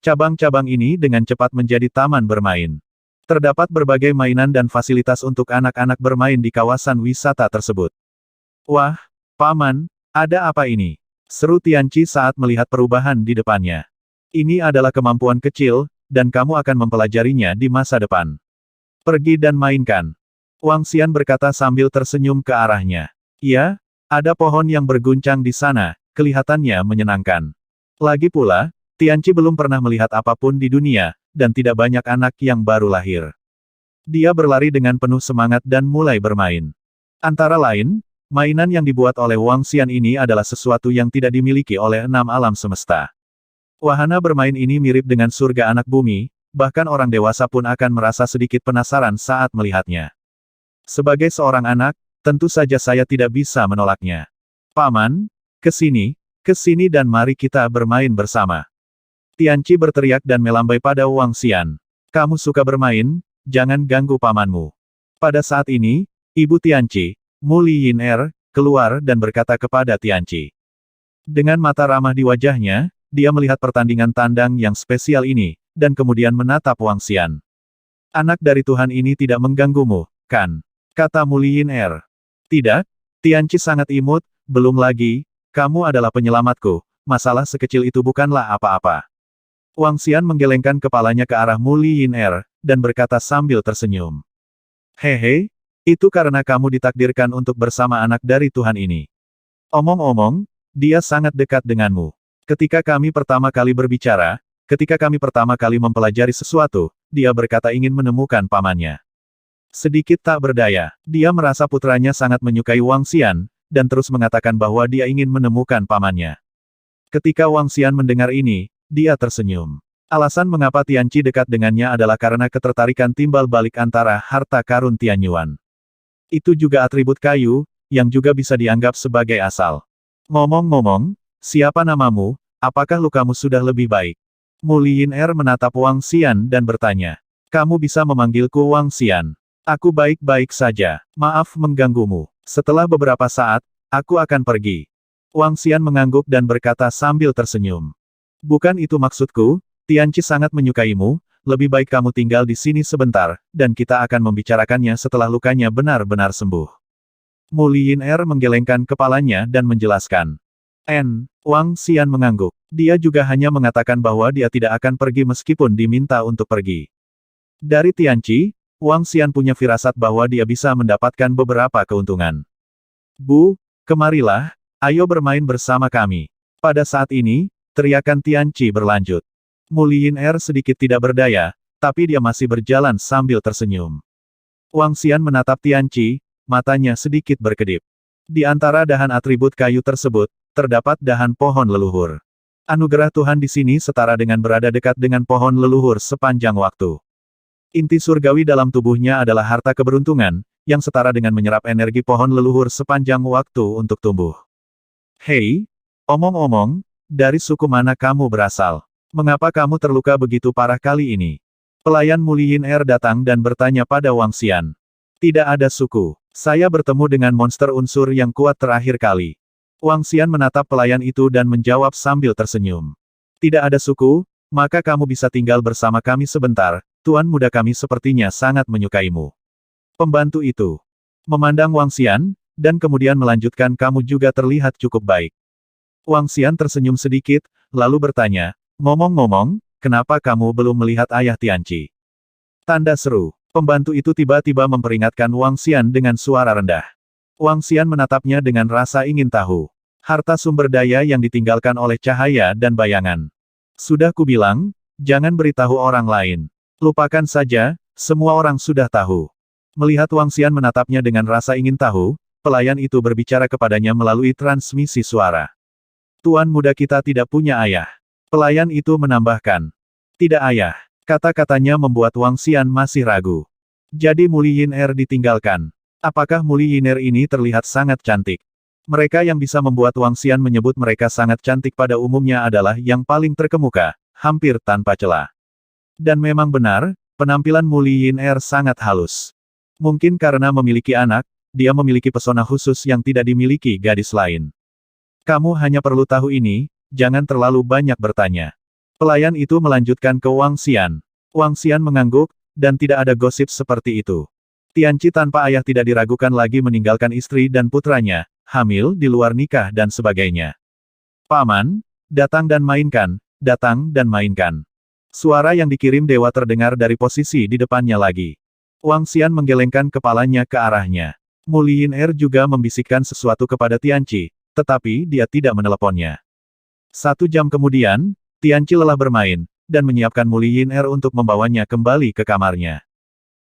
Cabang-cabang ini dengan cepat menjadi taman bermain. Terdapat berbagai mainan dan fasilitas untuk anak-anak bermain di kawasan wisata tersebut. "Wah, Paman, ada apa ini?" seru Tianqi saat melihat perubahan di depannya. "Ini adalah kemampuan kecil, dan kamu akan mempelajarinya di masa depan. Pergi dan mainkan." Wang Xian berkata sambil tersenyum ke arahnya. "Ya, ada pohon yang berguncang di sana, kelihatannya menyenangkan. Lagi pula, Tianqi belum pernah melihat apapun di dunia, dan tidak banyak anak yang baru lahir." Dia berlari dengan penuh semangat dan mulai bermain. Antara lain, mainan yang dibuat oleh Wang Xian ini adalah sesuatu yang tidak dimiliki oleh 6 alam semesta. Wahana bermain ini mirip dengan surga anak bumi, bahkan orang dewasa pun akan merasa sedikit penasaran saat melihatnya. Sebagai seorang anak, tentu saja saya tidak bisa menolaknya. "Paman, ke sini dan mari kita bermain bersama." Tianqi berteriak dan melambai pada Wang Xian. "Kamu suka bermain, jangan ganggu pamanmu." Pada saat ini, ibu Tianqi, Mu Liyin'er, keluar dan berkata kepada Tianqi. Dengan mata ramah di wajahnya, dia melihat pertandingan tandang yang spesial ini, dan kemudian menatap Wang Xian. "Anak dari Tuhan ini tidak mengganggumu, kan?" kata Mu Liyin'er. "Tidak." Tianqi sangat imut, "Belum lagi, kamu adalah penyelamatku, masalah sekecil itu bukanlah apa-apa." Wang Xian menggelengkan kepalanya ke arah Mu Liyin'er, dan berkata sambil tersenyum. "Hehe, itu karena kamu ditakdirkan untuk bersama anak dari Tuhan ini. Omong-omong, dia sangat dekat denganmu. Ketika kami pertama kali berbicara, ketika kami pertama kali mempelajari sesuatu, dia berkata ingin menemukan pamannya." Sedikit tak berdaya, dia merasa putranya sangat menyukai Wang Xian, dan terus mengatakan bahwa dia ingin menemukan pamannya. Ketika Wang Xian mendengar ini, dia tersenyum. Alasan mengapa Tianqi dekat dengannya adalah karena ketertarikan timbal balik antara harta karun Tianyuan. Itu juga atribut kayu, yang juga bisa dianggap sebagai asal. Ngomong-ngomong, siapa namamu, apakah lukamu sudah lebih baik? Muliner menatap Wang Xian dan bertanya. Kamu bisa memanggilku Wang Xian. Aku baik-baik saja. Maaf mengganggumu. Setelah beberapa saat, aku akan pergi. Wang Xian mengangguk dan berkata sambil tersenyum. Bukan itu maksudku, Tianqi sangat menyukaimu, lebih baik kamu tinggal di sini sebentar, dan kita akan membicarakannya setelah lukanya benar-benar sembuh. Muliner menggelengkan kepalanya dan menjelaskan. Wang Xian mengangguk. Dia juga hanya mengatakan bahwa dia tidak akan pergi meskipun diminta untuk pergi. Dari Tianqi, Wang Xian punya firasat bahwa dia bisa mendapatkan beberapa keuntungan. Bu, kemarilah, ayo bermain bersama kami. Pada saat ini, teriakan Tianqi berlanjut. Muliner sedikit tidak berdaya, tapi dia masih berjalan sambil tersenyum. Wang Xian menatap Tianqi, matanya sedikit berkedip. Di antara dahan atribut kayu tersebut, terdapat dahan pohon leluhur. Anugerah Tuhan di sini setara dengan berada dekat dengan pohon leluhur sepanjang waktu. Inti surgawi dalam tubuhnya adalah harta keberuntungan, yang setara dengan menyerap energi pohon leluhur sepanjang waktu untuk tumbuh. Hei, omong-omong, dari suku mana kamu berasal? Mengapa kamu terluka begitu parah kali ini? Pelayan Muliner datang dan bertanya pada Wang Xian. Tidak ada suku. Saya bertemu dengan monster unsur yang kuat terakhir kali. Wang Xian menatap pelayan itu dan menjawab sambil tersenyum. Tidak ada suku, maka kamu bisa tinggal bersama kami sebentar, tuan muda kami sepertinya sangat menyukaimu. Pembantu itu memandang Wang Xian, dan kemudian melanjutkan kamu juga terlihat cukup baik. Wang Xian tersenyum sedikit, lalu bertanya, ngomong-ngomong, kenapa kamu belum melihat ayah Tianqi? Tanda seru. Pembantu itu tiba-tiba memperingatkan Wang Xian dengan suara rendah. Wang Xian menatapnya dengan rasa ingin tahu. Harta sumber daya yang ditinggalkan oleh cahaya dan bayangan. Sudah kubilang, jangan beritahu orang lain. Lupakan saja, semua orang sudah tahu. Melihat Wang Xian menatapnya dengan rasa ingin tahu, pelayan itu berbicara kepadanya melalui transmisi suara. Tuan muda kita tidak punya ayah. Pelayan itu menambahkan. Tidak ayah. Kata-katanya membuat Wang Xian masih ragu. Jadi Muliner ditinggalkan. Apakah Muliner ini terlihat sangat cantik? Mereka yang bisa membuat Wang Xian menyebut mereka sangat cantik pada umumnya adalah yang paling terkemuka, hampir tanpa celah. Dan memang benar, penampilan Muliner sangat halus. Mungkin karena memiliki anak, dia memiliki pesona khusus yang tidak dimiliki gadis lain. Kamu hanya perlu tahu ini, jangan terlalu banyak bertanya. Pelayan itu melanjutkan ke Wang Xian. Wang Xian mengangguk, dan tidak ada gosip seperti itu. Tianqi tanpa ayah tidak diragukan lagi meninggalkan istri dan putranya, hamil di luar nikah dan sebagainya. Paman, datang dan mainkan, datang dan mainkan. Suara yang dikirim dewa terdengar dari posisi di depannya lagi. Wang Xian menggelengkan kepalanya ke arahnya. Muliner juga membisikkan sesuatu kepada Tianqi, tetapi dia tidak meneleponnya. 1 jam kemudian, Tianqi lelah bermain, dan menyiapkan Muliner untuk membawanya kembali ke kamarnya.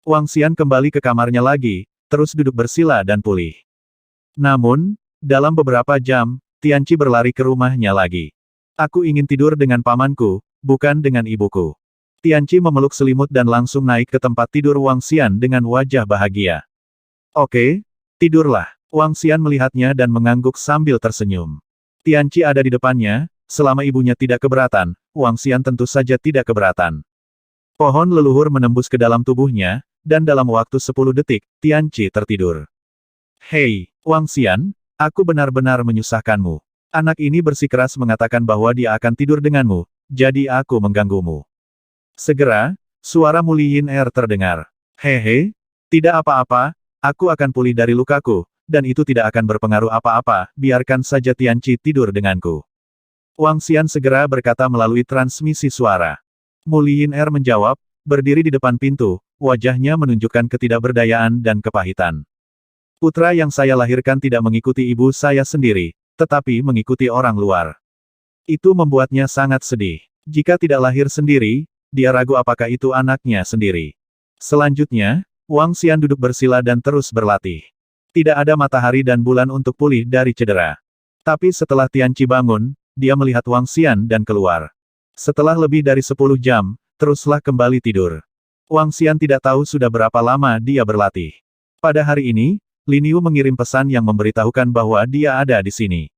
Wang Xian kembali ke kamarnya lagi, terus duduk bersila dan pulih. Namun, dalam beberapa jam, Tianqi berlari ke rumahnya lagi. Aku ingin tidur dengan pamanku, bukan dengan ibuku. Tianqi memeluk selimut dan langsung naik ke tempat tidur Wang Xian dengan wajah bahagia. Oke, tidurlah. Wang Xian melihatnya dan mengangguk sambil tersenyum. Tianqi ada di depannya, selama ibunya tidak keberatan, Wang Xian tentu saja tidak keberatan. Pohon leluhur menembus ke dalam tubuhnya, dan dalam waktu 10 detik, Tianqi tertidur. Hei, Wang Xian, aku benar-benar menyusahkanmu. Anak ini bersikeras mengatakan bahwa dia akan tidur denganmu, jadi aku mengganggumu. Segera, suara Muliner terdengar. Hehe, tidak apa-apa, aku akan pulih dari lukaku, dan itu tidak akan berpengaruh apa-apa, biarkan saja Tianqi tidur denganku. Wang Xian segera berkata melalui transmisi suara. Muliner menjawab, berdiri di depan pintu, wajahnya menunjukkan ketidakberdayaan dan kepahitan. Putra yang saya lahirkan tidak mengikuti ibu saya sendiri, tetapi mengikuti orang luar. Itu membuatnya sangat sedih. Jika tidak lahir sendiri, dia ragu apakah itu anaknya sendiri. Selanjutnya, Wang Xian duduk bersila dan terus berlatih. Tidak ada matahari dan bulan untuk pulih dari cedera. Tapi setelah Tianqi bangun, dia melihat Wang Xian dan keluar. Setelah lebih dari 10 jam, teruslah kembali tidur. Wang Xian tidak tahu sudah berapa lama dia berlatih. Pada hari ini, Lin Yu mengirim pesan yang memberitahukan bahwa dia ada di sini.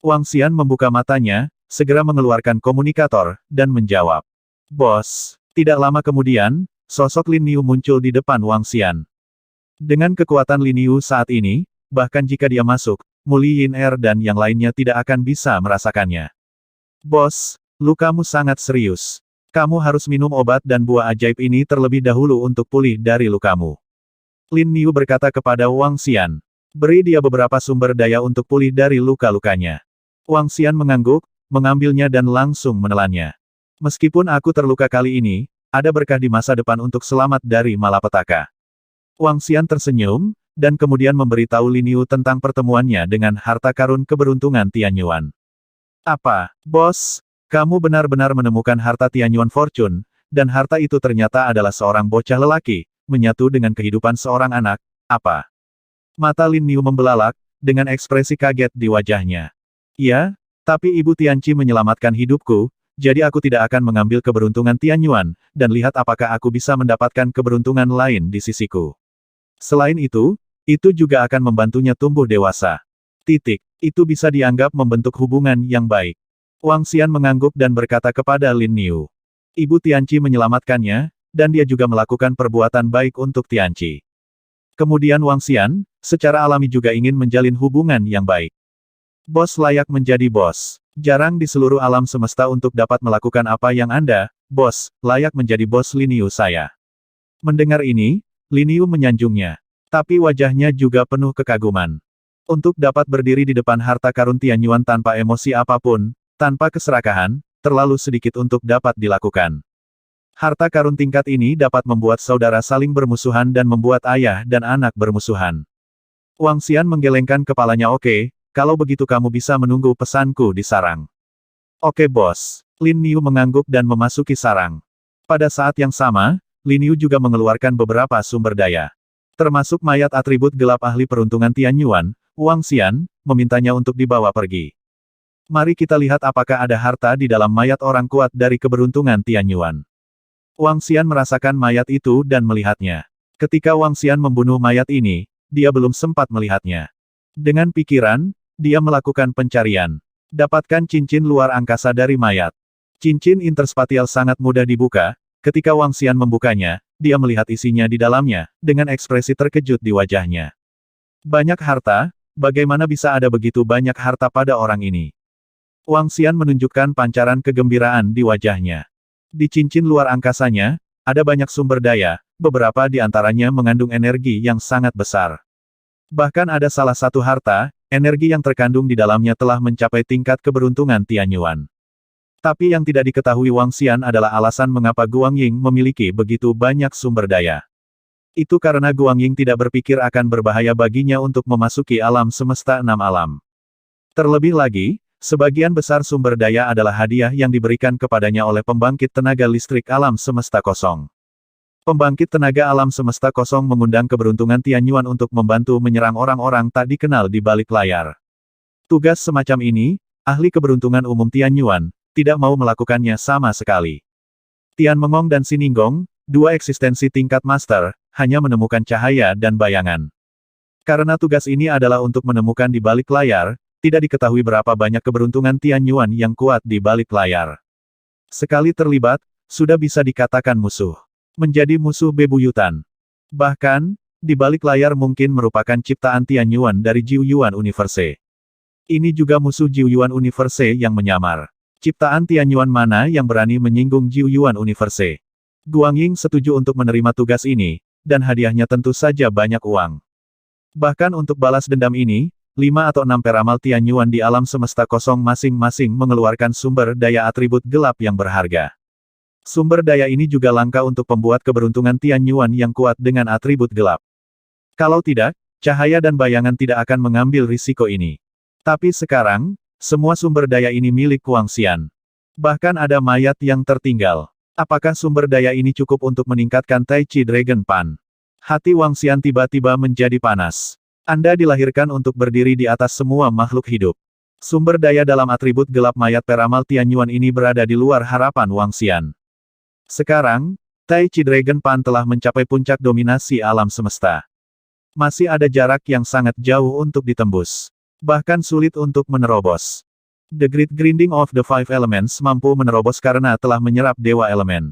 Wang Xian membuka matanya, segera mengeluarkan komunikator, dan menjawab. Bos. Tidak lama kemudian, sosok Lin Niu muncul di depan Wang Xian. Dengan kekuatan Lin Niu saat ini, bahkan jika dia masuk, Muli Yin Er dan yang lainnya tidak akan bisa merasakannya. Bos, lukamu sangat serius. Kamu harus minum obat dan buah ajaib ini terlebih dahulu untuk pulih dari lukamu. Lin Niu berkata kepada Wang Xian. Beri dia beberapa sumber daya untuk pulih dari luka-lukanya. Wang Xian mengangguk, mengambilnya dan langsung menelannya. Meskipun aku terluka kali ini, ada berkah di masa depan untuk selamat dari malapetaka. Wang Xian tersenyum, dan kemudian memberitahu Lin Niu tentang pertemuannya dengan harta karun keberuntungan Tianyuan. Apa, bos? Kamu benar-benar menemukan harta Tianyuan Fortune, dan harta itu ternyata adalah seorang bocah lelaki, menyatu dengan kehidupan seorang anak, apa? Mata Lin Niu membelalak, dengan ekspresi kaget di wajahnya. Ya, tapi Ibu Tianqi menyelamatkan hidupku, jadi aku tidak akan mengambil keberuntungan Tianyuan, dan lihat apakah aku bisa mendapatkan keberuntungan lain di sisiku. Selain itu juga akan membantunya tumbuh dewasa. Itu bisa dianggap membentuk hubungan yang baik. Wang Xian mengangguk dan berkata kepada Lin Niu. Ibu Tianqi menyelamatkannya, dan dia juga melakukan perbuatan baik untuk Tianqi. Kemudian Wang Xian, secara alami juga ingin menjalin hubungan yang baik. Bos layak menjadi bos. Jarang di seluruh alam semesta untuk dapat melakukan apa yang Anda, bos, layak menjadi bos Lin Niu saya. Mendengar ini, Lin Niu menyanjungnya. Tapi wajahnya juga penuh kekaguman. Untuk dapat berdiri di depan harta karun Tianyuan tanpa emosi apapun, tanpa keserakahan, terlalu sedikit untuk dapat dilakukan. Harta karun tingkat ini dapat membuat saudara saling bermusuhan dan membuat ayah dan anak bermusuhan. Wang Xian menggelengkan kepalanya. Oke, kalau begitu kamu bisa menunggu pesanku di sarang. Oke bos. Lin Niu mengangguk dan memasuki sarang. Pada saat yang sama, Lin Niu juga mengeluarkan beberapa sumber daya. Termasuk mayat atribut gelap ahli peruntungan Tianyuan, Wang Xian, memintanya untuk dibawa pergi. Mari kita lihat apakah ada harta di dalam mayat orang kuat dari keberuntungan Tianyuan. Wang Xian merasakan mayat itu dan melihatnya. Ketika Wang Xian membunuh mayat ini, dia belum sempat melihatnya. Dengan pikiran, dia melakukan pencarian. Dapatkan cincin luar angkasa dari mayat. Cincin interspatial sangat mudah dibuka. Ketika Wang Xian membukanya, dia melihat isinya di dalamnya, dengan ekspresi terkejut di wajahnya. Banyak harta, bagaimana bisa ada begitu banyak harta pada orang ini? Wang Xian menunjukkan pancaran kegembiraan di wajahnya. Di cincin luar angkasanya, ada banyak sumber daya, beberapa di antaranya mengandung energi yang sangat besar. Bahkan ada salah satu harta, energi yang terkandung di dalamnya telah mencapai tingkat keberuntungan Tianyuan. Tapi yang tidak diketahui Wang Xian adalah alasan mengapa Guang Ying memiliki begitu banyak sumber daya. Itu karena Guang Ying tidak berpikir akan berbahaya baginya untuk memasuki alam semesta 6 alam. Terlebih lagi, sebagian besar sumber daya adalah hadiah yang diberikan kepadanya oleh pembangkit tenaga listrik alam semesta kosong. Pembangkit tenaga alam semesta kosong mengundang keberuntungan Tianyuan untuk membantu menyerang orang-orang tak dikenal di balik layar. Tugas semacam ini, ahli keberuntungan umum Tianyuan, tidak mau melakukannya sama sekali. Tian Mengong dan Sininggong, dua eksistensi tingkat master, hanya menemukan cahaya dan bayangan. Karena tugas ini adalah untuk menemukan di balik layar, tidak diketahui berapa banyak keberuntungan Tianyuan yang kuat di balik layar. Sekali terlibat, sudah bisa dikatakan musuh. Menjadi musuh bebuyutan. Bahkan, di balik layar mungkin merupakan ciptaan Tianyuan dari Jiuyuan Universe. Ini juga musuh Jiuyuan Universe yang menyamar. Ciptaan Tianyuan mana yang berani menyinggung Jiuyuan Universe? Guang Ying setuju untuk menerima tugas ini, dan hadiahnya tentu saja banyak uang. Bahkan untuk balas dendam ini, 5 atau 6 peramal Tianyuan di alam semesta kosong masing-masing mengeluarkan sumber daya atribut gelap yang berharga. Sumber daya ini juga langka untuk pembuat keberuntungan Tianyuan yang kuat dengan atribut gelap. Kalau tidak, cahaya dan bayangan tidak akan mengambil risiko ini. Tapi sekarang, semua sumber daya ini milik Wang Xian. Bahkan ada mayat yang tertinggal. Apakah sumber daya ini cukup untuk meningkatkan Tai Chi Dragon Pan? Hati Wang Xian tiba-tiba menjadi panas. Anda dilahirkan untuk berdiri di atas semua makhluk hidup. Sumber daya dalam atribut gelap mayat peramal Tianyuan ini berada di luar harapan Wang Xian. Sekarang, Tai Chi Dragon Pan telah mencapai puncak dominasi alam semesta. Masih ada jarak yang sangat jauh untuk ditembus. Bahkan sulit untuk menerobos. The Great Grinding of the Five Elements mampu menerobos karena telah menyerap Dewa Elemen.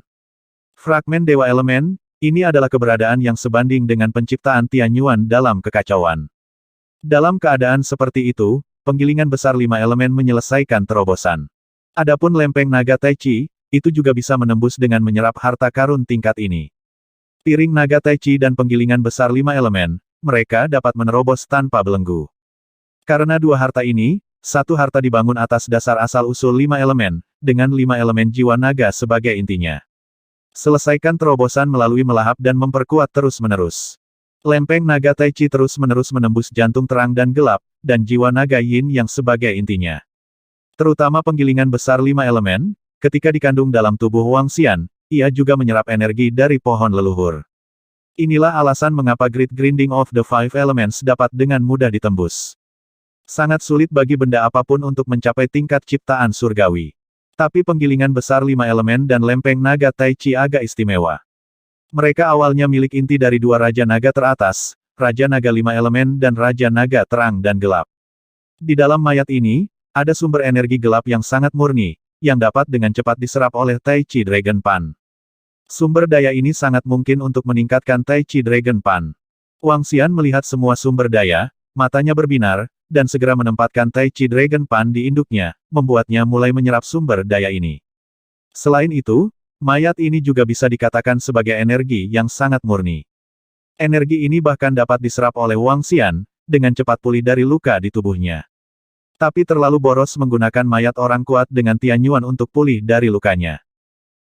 Fragmen Dewa Elemen, ini adalah keberadaan yang sebanding dengan penciptaan Tianyuan dalam kekacauan. Dalam keadaan seperti itu, penggilingan besar 5 elemen menyelesaikan terobosan. Adapun lempeng naga Tai Chi, itu juga bisa menembus dengan menyerap harta karun tingkat ini. Piring naga Tai Chi dan penggilingan besar 5 elemen, mereka dapat menerobos tanpa belenggu. Karena dua harta ini, satu harta dibangun atas dasar asal-usul 5 elemen, dengan 5 elemen jiwa naga sebagai intinya. Selesaikan terobosan melalui melahap dan memperkuat terus-menerus. Lempeng naga Tai Chi terus-menerus menembus jantung terang dan gelap, dan jiwa naga Yin yang sebagai intinya. Terutama penggilingan besar 5 elemen, ketika dikandung dalam tubuh Wang Xian, ia juga menyerap energi dari pohon leluhur. Inilah alasan mengapa Great Grinding of the Five Elements dapat dengan mudah ditembus. Sangat sulit bagi benda apapun untuk mencapai tingkat ciptaan surgawi. Tapi penggilingan besar 5 elemen dan lempeng naga Tai Chi agak istimewa. Mereka awalnya milik inti dari dua Raja Naga teratas, Raja Naga 5 elemen dan Raja Naga terang dan gelap. Di dalam mayat ini, ada sumber energi gelap yang sangat murni, yang dapat dengan cepat diserap oleh Tai Chi Dragon Pan. Sumber daya ini sangat mungkin untuk meningkatkan Tai Chi Dragon Pan. Wang Xian melihat semua sumber daya, matanya berbinar, dan segera menempatkan Tai Chi Dragon Pan di induknya, membuatnya mulai menyerap sumber daya ini. Selain itu, mayat ini juga bisa dikatakan sebagai energi yang sangat murni. Energi ini bahkan dapat diserap oleh Wang Xian, dengan cepat pulih dari luka di tubuhnya. Tapi terlalu boros menggunakan mayat orang kuat dengan Tianyuan untuk pulih dari lukanya.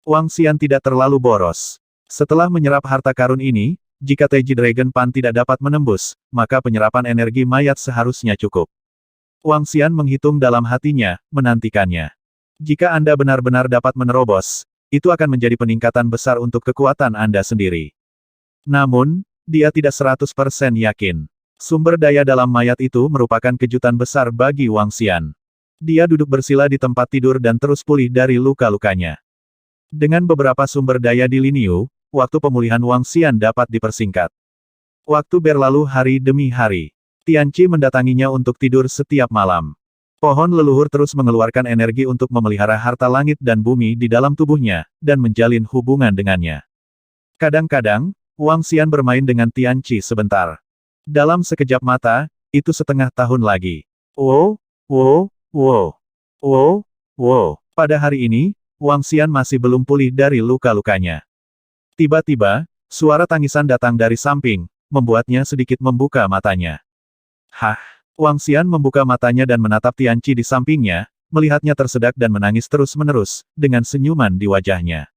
Wang Xian tidak terlalu boros. Setelah menyerap harta karun ini, jika Tai Chi Dragon Pan tidak dapat menembus, maka penyerapan energi mayat seharusnya cukup. Wang Xian menghitung dalam hatinya, menantikannya. Jika Anda benar-benar dapat menerobos, itu akan menjadi peningkatan besar untuk kekuatan Anda sendiri. Namun, dia tidak 100% yakin. Sumber daya dalam mayat itu merupakan kejutan besar bagi Wang Xian. Dia duduk bersila di tempat tidur dan terus pulih dari luka-lukanya. Dengan beberapa sumber daya di Liniu, waktu pemulihan Wang Xian dapat dipersingkat. Waktu berlalu hari demi hari. Tianqi mendatanginya untuk tidur setiap malam. Pohon leluhur terus mengeluarkan energi untuk memelihara harta langit dan bumi di dalam tubuhnya, dan menjalin hubungan dengannya. Kadang-kadang, Wang Xian bermain dengan Tianqi sebentar. Dalam sekejap mata, itu setengah tahun lagi. Wow, wow, wow, wow, wow. Pada hari ini, Wang Xian masih belum pulih dari luka-lukanya. Tiba-tiba, suara tangisan datang dari samping, membuatnya sedikit membuka matanya. Hah! Wang Xian membuka matanya dan menatap Tianqi di sampingnya, melihatnya tersedak dan menangis terus-menerus, dengan senyuman di wajahnya.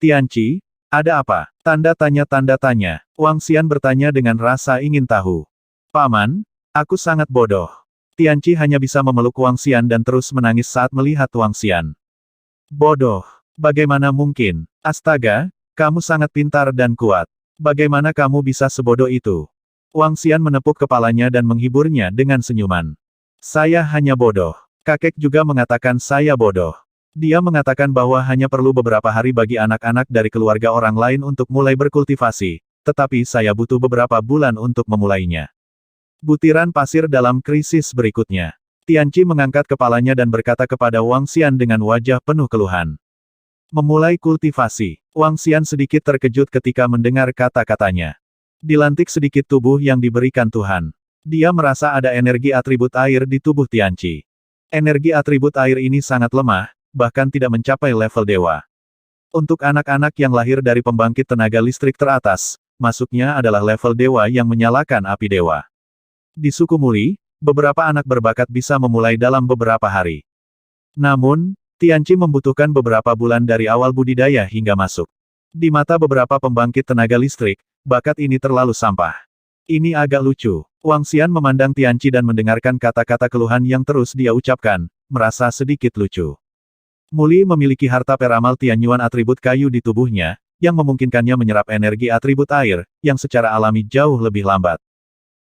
Tianqi, ada apa? Tanda tanya. Wang Xian bertanya dengan rasa ingin tahu. Paman, aku sangat bodoh. Tianqi hanya bisa memeluk Wang Xian dan terus menangis saat melihat Wang Xian. Bodoh? Bagaimana mungkin? Astaga! Kamu sangat pintar dan kuat. Bagaimana kamu bisa sebodoh itu? Wang Xian menepuk kepalanya dan menghiburnya dengan senyuman. Saya hanya bodoh. Kakek juga mengatakan saya bodoh. Dia mengatakan bahwa hanya perlu beberapa hari bagi anak-anak dari keluarga orang lain untuk mulai berkultivasi, tetapi saya butuh beberapa bulan untuk memulainya. Butiran pasir dalam krisis berikutnya. Tianqi mengangkat kepalanya dan berkata kepada Wang Xian dengan wajah penuh keluhan. Memulai kultivasi. Wang Xian sedikit terkejut ketika mendengar kata-katanya. Dilantik sedikit tubuh yang diberikan Tuhan. Dia merasa ada energi atribut air di tubuh Tianqi. Energi atribut air ini sangat lemah, bahkan tidak mencapai level dewa. Untuk anak-anak yang lahir dari pembangkit tenaga listrik teratas, masuknya adalah level dewa yang menyalakan api dewa. Di suku Muli, beberapa anak berbakat bisa memulai dalam beberapa hari. Namun, Tianqi membutuhkan beberapa bulan dari awal budidaya hingga masuk. Di mata beberapa pembangkit tenaga listrik, bakat ini terlalu sampah. Ini agak lucu. Wang Xian memandang Tianqi dan mendengarkan kata-kata keluhan yang terus dia ucapkan, merasa sedikit lucu. Muli memiliki harta peramal Tianyuan atribut kayu di tubuhnya, yang memungkinkannya menyerap energi atribut air, yang secara alami jauh lebih lambat.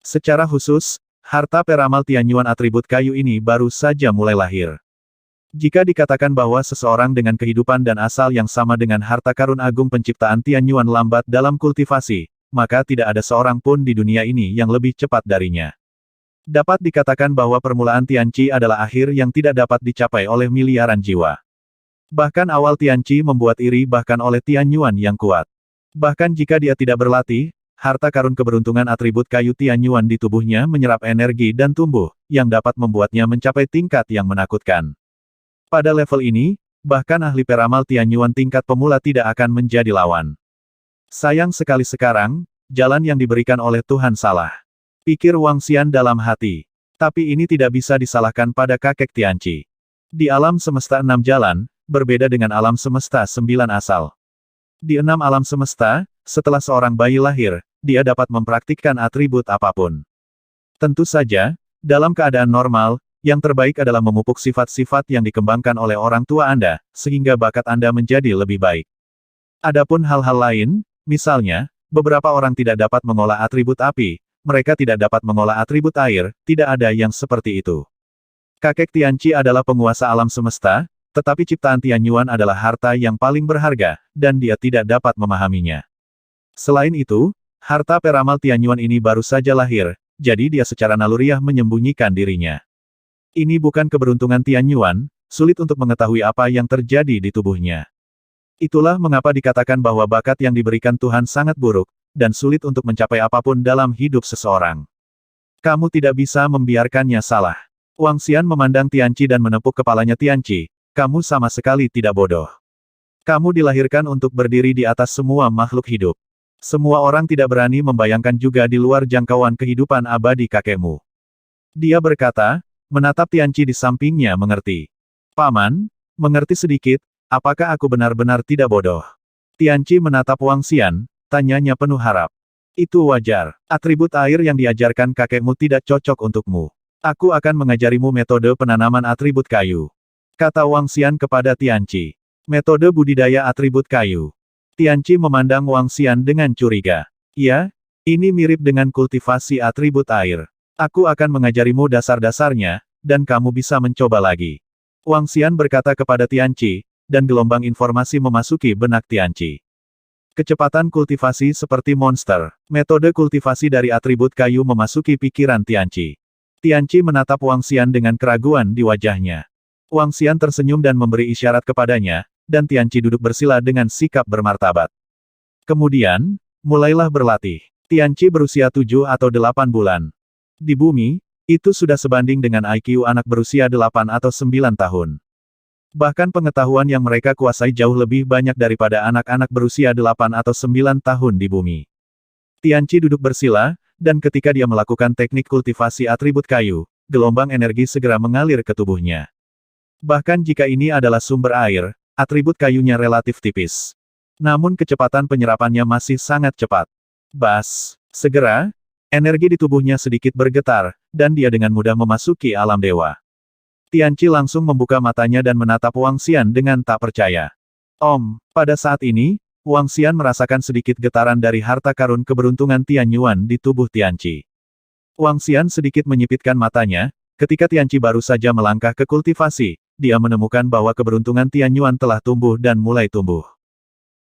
Secara khusus, harta peramal Tianyuan atribut kayu ini baru saja mulai lahir. Jika dikatakan bahwa seseorang dengan kehidupan dan asal yang sama dengan harta karun agung penciptaan Tianyuan lambat dalam kultivasi, maka tidak ada seorang pun di dunia ini yang lebih cepat darinya. Dapat dikatakan bahwa permulaan Tianqi adalah akhir yang tidak dapat dicapai oleh miliaran jiwa. Bahkan awal Tianqi membuat iri bahkan oleh Tianyuan yang kuat. Bahkan jika dia tidak berlatih, harta karun keberuntungan atribut kayu Tianyuan di tubuhnya menyerap energi dan tumbuh, yang dapat membuatnya mencapai tingkat yang menakutkan. Pada level ini, bahkan ahli peramal Tianyuan tingkat pemula tidak akan menjadi lawan. Sayang sekali sekarang, jalan yang diberikan oleh Tuhan salah. Pikir Wang Xian dalam hati. Tapi ini tidak bisa disalahkan pada kakek Tianqi. Di alam semesta 6 jalan, berbeda dengan alam semesta 9 asal. Di 6 alam semesta, setelah seorang bayi lahir, dia dapat mempraktikkan atribut apapun. Tentu saja, dalam keadaan normal, yang terbaik adalah memupuk sifat-sifat yang dikembangkan oleh orang tua Anda, sehingga bakat Anda menjadi lebih baik. Adapun hal-hal lain, misalnya, beberapa orang tidak dapat mengolah atribut api, mereka tidak dapat mengolah atribut air, tidak ada yang seperti itu. Kakek Tianqi adalah penguasa alam semesta, tetapi ciptaan Tianyuan adalah harta yang paling berharga, dan dia tidak dapat memahaminya. Selain itu, harta peramal Tianyuan ini baru saja lahir, jadi dia secara naluriah menyembunyikan dirinya. Ini bukan keberuntungan Tianyuan, sulit untuk mengetahui apa yang terjadi di tubuhnya. Itulah mengapa dikatakan bahwa bakat yang diberikan Tuhan sangat buruk, dan sulit untuk mencapai apapun dalam hidup seseorang. Kamu tidak bisa membiarkannya salah. Wang Xian memandang Tianqi dan menepuk kepalanya. Tianqi, kamu sama sekali tidak bodoh. Kamu dilahirkan untuk berdiri di atas semua makhluk hidup. Semua orang tidak berani membayangkan juga di luar jangkauan kehidupan abadi kakekmu. Dia berkata, menatap Tianqi di sampingnya. Mengerti. Paman, mengerti sedikit, apakah aku benar-benar tidak bodoh? Tianqi menatap Wang Xian, tanyanya penuh harap. Itu wajar. Atribut air yang diajarkan kakekmu tidak cocok untukmu. Aku akan mengajarimu metode penanaman atribut kayu. Kata Wang Xian kepada Tianqi. Metode budidaya atribut kayu. Tianqi memandang Wang Xian dengan curiga. Ya, ini mirip dengan kultivasi atribut air. Aku akan mengajarimu dasar-dasarnya, dan kamu bisa mencoba lagi. Wang Xian berkata kepada Tianqi, dan gelombang informasi memasuki benak Tianqi. Kecepatan kultivasi seperti monster. Metode kultivasi dari atribut kayu memasuki pikiran Tianqi. Tianqi menatap Wang Xian dengan keraguan di wajahnya. Wang Xian tersenyum dan memberi isyarat kepadanya, dan Tianqi duduk bersila dengan sikap bermartabat. Kemudian, mulailah berlatih. Tianqi berusia 7 atau 8 bulan. Di bumi, itu sudah sebanding dengan IQ anak berusia 8 atau 9 tahun. Bahkan pengetahuan yang mereka kuasai jauh lebih banyak daripada anak-anak berusia 8 atau 9 tahun di bumi. Tianqi duduk bersila, dan ketika dia melakukan teknik kultivasi atribut kayu, gelombang energi segera mengalir ke tubuhnya. Bahkan jika ini adalah sumber air, atribut kayunya relatif tipis. Namun kecepatan penyerapannya masih sangat cepat. Bas! Segera, energi di tubuhnya sedikit bergetar, dan dia dengan mudah memasuki alam dewa. Tianqi langsung membuka matanya dan menatap Wang Xian dengan tak percaya. Pada saat ini, Wang Xian merasakan sedikit getaran dari harta karun keberuntungan Tianyuan di tubuh Tianqi. Wang Xian sedikit menyipitkan matanya, ketika Tianqi baru saja melangkah ke kultivasi, dia menemukan bahwa keberuntungan Tianyuan telah tumbuh dan mulai tumbuh.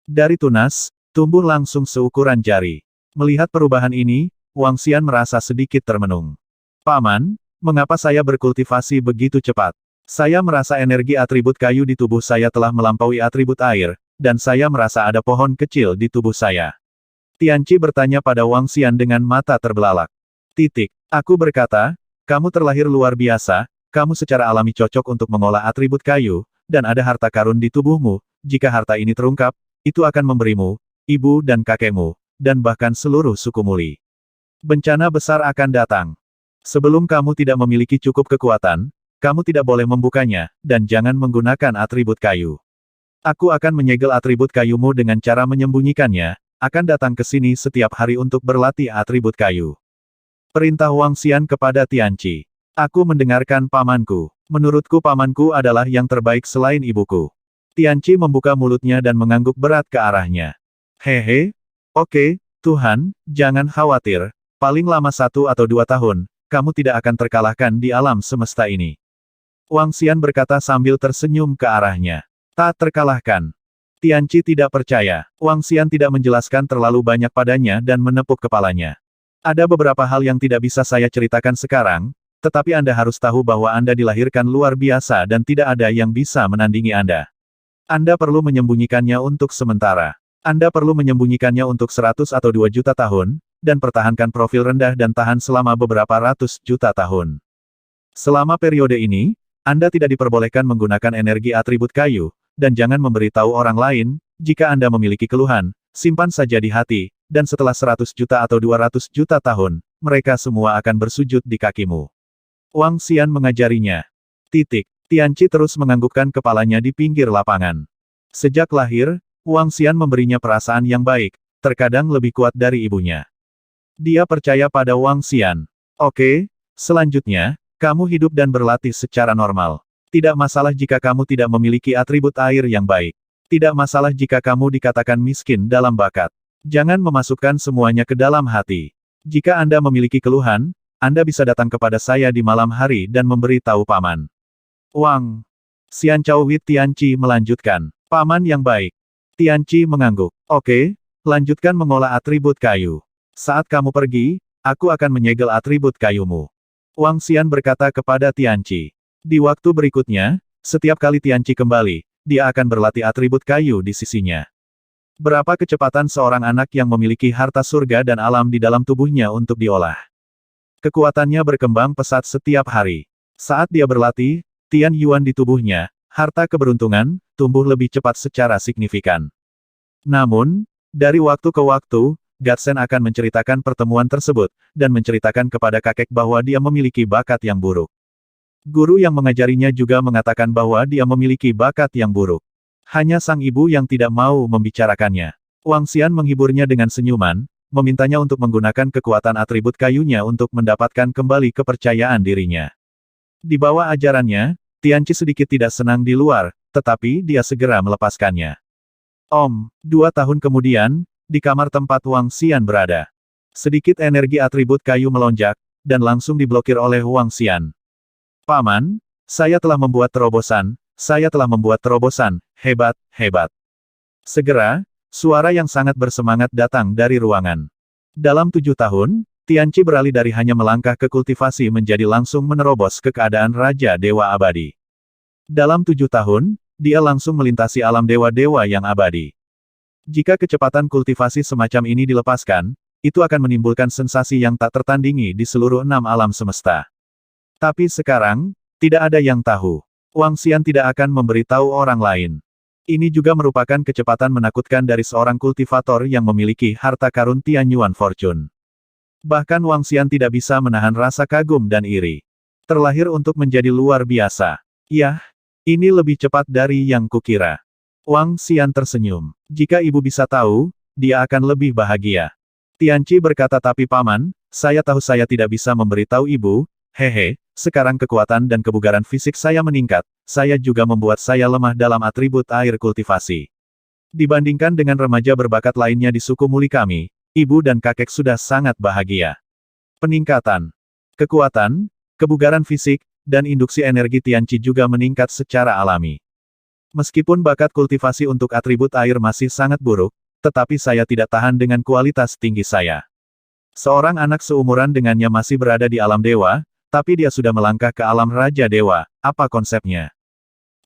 Dari tunas, tumbuh langsung seukuran jari. Melihat perubahan ini, Wang Xian merasa sedikit termenung. Paman, mengapa saya berkultivasi begitu cepat? Saya merasa energi atribut kayu di tubuh saya telah melampaui atribut air, dan saya merasa ada pohon kecil di tubuh saya. Tianqi bertanya pada Wang Xian dengan mata terbelalak. Aku berkata, kamu terlahir luar biasa, kamu secara alami cocok untuk mengolah atribut kayu, dan ada harta karun di tubuhmu, jika harta ini terungkap, itu akan memberimu, ibu dan kakekmu, dan bahkan seluruh suku Muli. Bencana besar akan datang. Sebelum kamu tidak memiliki cukup kekuatan, kamu tidak boleh membukanya, dan jangan menggunakan atribut kayu. Aku akan menyegel atribut kayumu dengan cara menyembunyikannya, akan datang ke sini setiap hari untuk berlatih atribut kayu. Perintah Wang Xian kepada Tianqi. Aku mendengarkan pamanku. Menurutku pamanku adalah yang terbaik selain ibuku. Tianqi membuka mulutnya dan mengangguk berat ke arahnya. Hehe. Oke, Tuhan, jangan khawatir. Paling lama 1 atau 2 tahun, kamu tidak akan terkalahkan di alam semesta ini. Wang Xian berkata sambil tersenyum ke arahnya. Tak terkalahkan. Tianqi tidak percaya. Wang Xian tidak menjelaskan terlalu banyak padanya dan menepuk kepalanya. Ada beberapa hal yang tidak bisa saya ceritakan sekarang, tetapi Anda harus tahu bahwa Anda dilahirkan luar biasa dan tidak ada yang bisa menandingi Anda. Anda perlu menyembunyikannya untuk sementara. Anda perlu menyembunyikannya untuk 100 atau 2 juta tahun, dan pertahankan profil rendah dan tahan selama beberapa ratus juta tahun. Selama periode ini, Anda tidak diperbolehkan menggunakan energi atribut kayu, dan jangan memberitahu orang lain, jika Anda memiliki keluhan, simpan saja di hati, dan setelah 100 juta atau 200 juta tahun, mereka semua akan bersujud di kakimu. Wang Xian mengajarinya. Tianqi terus menganggukkan kepalanya di pinggir lapangan. Sejak lahir, Wang Xian memberinya perasaan yang baik, terkadang lebih kuat dari ibunya. Dia percaya pada Wang Xian. Oke, selanjutnya, kamu hidup dan berlatih secara normal. Tidak masalah jika kamu tidak memiliki atribut air yang baik. Tidak masalah jika kamu dikatakan miskin dalam bakat. Jangan memasukkan semuanya ke dalam hati. Jika Anda memiliki keluhan, Anda bisa datang kepada saya di malam hari dan memberi tahu Paman. Wang Xianqiu Tianqi melanjutkan. Paman yang baik. Tianqi mengangguk. Oke, lanjutkan mengolah atribut kayu. Saat kamu pergi, aku akan menyegel atribut kayumu. Wang Xian berkata kepada Tianqi. Di waktu berikutnya, setiap kali Tianqi kembali, dia akan berlatih atribut kayu di sisinya. Berapa kecepatan seorang anak yang memiliki harta surga dan alam di dalam tubuhnya untuk diolah? Kekuatannya berkembang pesat setiap hari. Saat dia berlatih, Tian Yuan di tubuhnya, harta keberuntungan, tumbuh lebih cepat secara signifikan. Namun, dari waktu ke waktu, Gatsen akan menceritakan pertemuan tersebut, dan menceritakan kepada kakek bahwa dia memiliki bakat yang buruk. Guru yang mengajarinya juga mengatakan bahwa dia memiliki bakat yang buruk. Hanya sang ibu yang tidak mau membicarakannya. Wang Xian menghiburnya dengan senyuman, memintanya untuk menggunakan kekuatan atribut kayunya untuk mendapatkan kembali kepercayaan dirinya. Di bawah ajarannya, Tianqi sedikit tidak senang di luar, tetapi dia segera melepaskannya. 2 tahun kemudian, di kamar tempat Wang Xian berada. Sedikit energi atribut kayu melonjak, dan langsung diblokir oleh Wang Xian. Paman, saya telah membuat terobosan, hebat, hebat. Segera, suara yang sangat bersemangat datang dari ruangan. Dalam 7 tahun, Tianqi beralih dari hanya melangkah ke kultivasi menjadi langsung menerobos ke keadaan Raja Dewa Abadi. Dalam 7 tahun, dia langsung melintasi alam dewa-dewa yang abadi. Jika kecepatan kultivasi semacam ini dilepaskan, itu akan menimbulkan sensasi yang tak tertandingi di seluruh 6 alam semesta. Tapi sekarang, tidak ada yang tahu. Wang Xian tidak akan memberitahu orang lain. Ini juga merupakan kecepatan menakutkan dari seorang kultivator yang memiliki harta karun Tianyuan Fortune. Bahkan Wang Xian tidak bisa menahan rasa kagum dan iri. Terlahir untuk menjadi luar biasa. Yah, ini lebih cepat dari yang kukira. Wang Xian tersenyum. Jika ibu bisa tahu, dia akan lebih bahagia. Tianqi berkata, tapi paman, saya tahu saya tidak bisa memberitahu ibu, hehe, sekarang kekuatan dan kebugaran fisik saya meningkat, saya juga membuat saya lemah dalam atribut air kultivasi. Dibandingkan dengan remaja berbakat lainnya di suku Muli kami, ibu dan kakek sudah sangat bahagia. Peningkatan kekuatan, kebugaran fisik, dan induksi energi Tianqi juga meningkat secara alami. Meskipun bakat kultivasi untuk atribut air masih sangat buruk, tetapi saya tidak tahan dengan kualitas tinggi saya. Seorang anak seumuran dengannya masih berada di alam dewa, tapi dia sudah melangkah ke alam Raja Dewa. Apa konsepnya?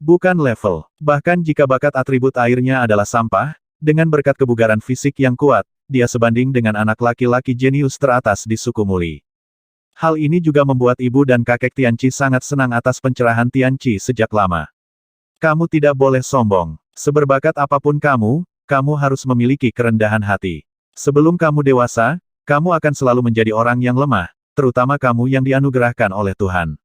Bukan level. Bahkan jika bakat atribut airnya adalah sampah, dengan berkat kebugaran fisik yang kuat, dia sebanding dengan anak laki-laki jenius teratas di suku Muli. Hal ini juga membuat ibu dan kakek Tianqi sangat senang atas pencerahan Tianqi sejak lama. Kamu tidak boleh sombong. Seberbakat apapun kamu, kamu harus memiliki kerendahan hati. Sebelum kamu dewasa, kamu akan selalu menjadi orang yang lemah, terutama kamu yang dianugerahkan oleh Tuhan.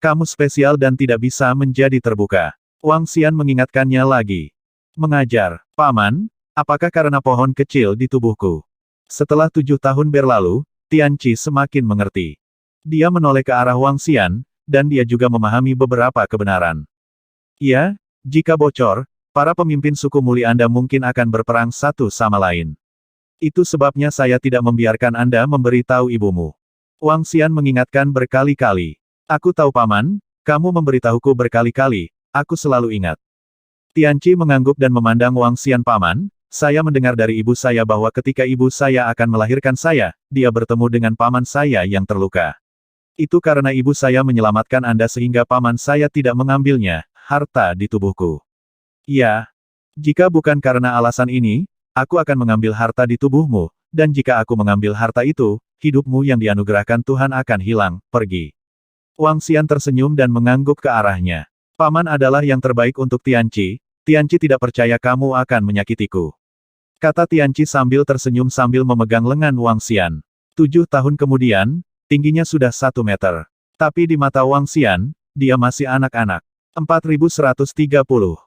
Kamu spesial dan tidak bisa menjadi terbuka. Wang Xian mengingatkannya lagi. Mengajar, Paman, apakah karena pohon kecil di tubuhku? Setelah 7 tahun berlalu, Tianqi semakin mengerti. Dia menoleh ke arah Wang Xian, dan dia juga memahami beberapa kebenaran. Ya, jika bocor, para pemimpin suku Muli Anda mungkin akan berperang satu sama lain. Itu sebabnya saya tidak membiarkan Anda memberitahu ibumu. Wang Xian mengingatkan berkali-kali. Aku tahu Paman, kamu memberitahuku berkali-kali, aku selalu ingat. Tianqi mengangguk dan memandang Wang Xian. Paman, Saya mendengar dari ibu saya bahwa ketika ibu saya akan melahirkan saya, dia bertemu dengan paman saya yang terluka. Itu karena ibu saya menyelamatkan Anda sehingga paman saya tidak mengambilnya, harta di tubuhku. Ya, jika bukan karena alasan ini, aku akan mengambil harta di tubuhmu, dan jika aku mengambil harta itu, hidupmu yang dianugerahkan Tuhan akan hilang, pergi. Wang Xian tersenyum dan mengangguk ke arahnya. Paman adalah yang terbaik untuk Tianqi, Tianqi tidak percaya kamu akan menyakitiku. Kata Tianqi sambil tersenyum sambil memegang lengan Wang Xian. 7 tahun kemudian, tingginya sudah 1 meter. Tapi di mata Wang Xian, dia masih anak-anak. 4130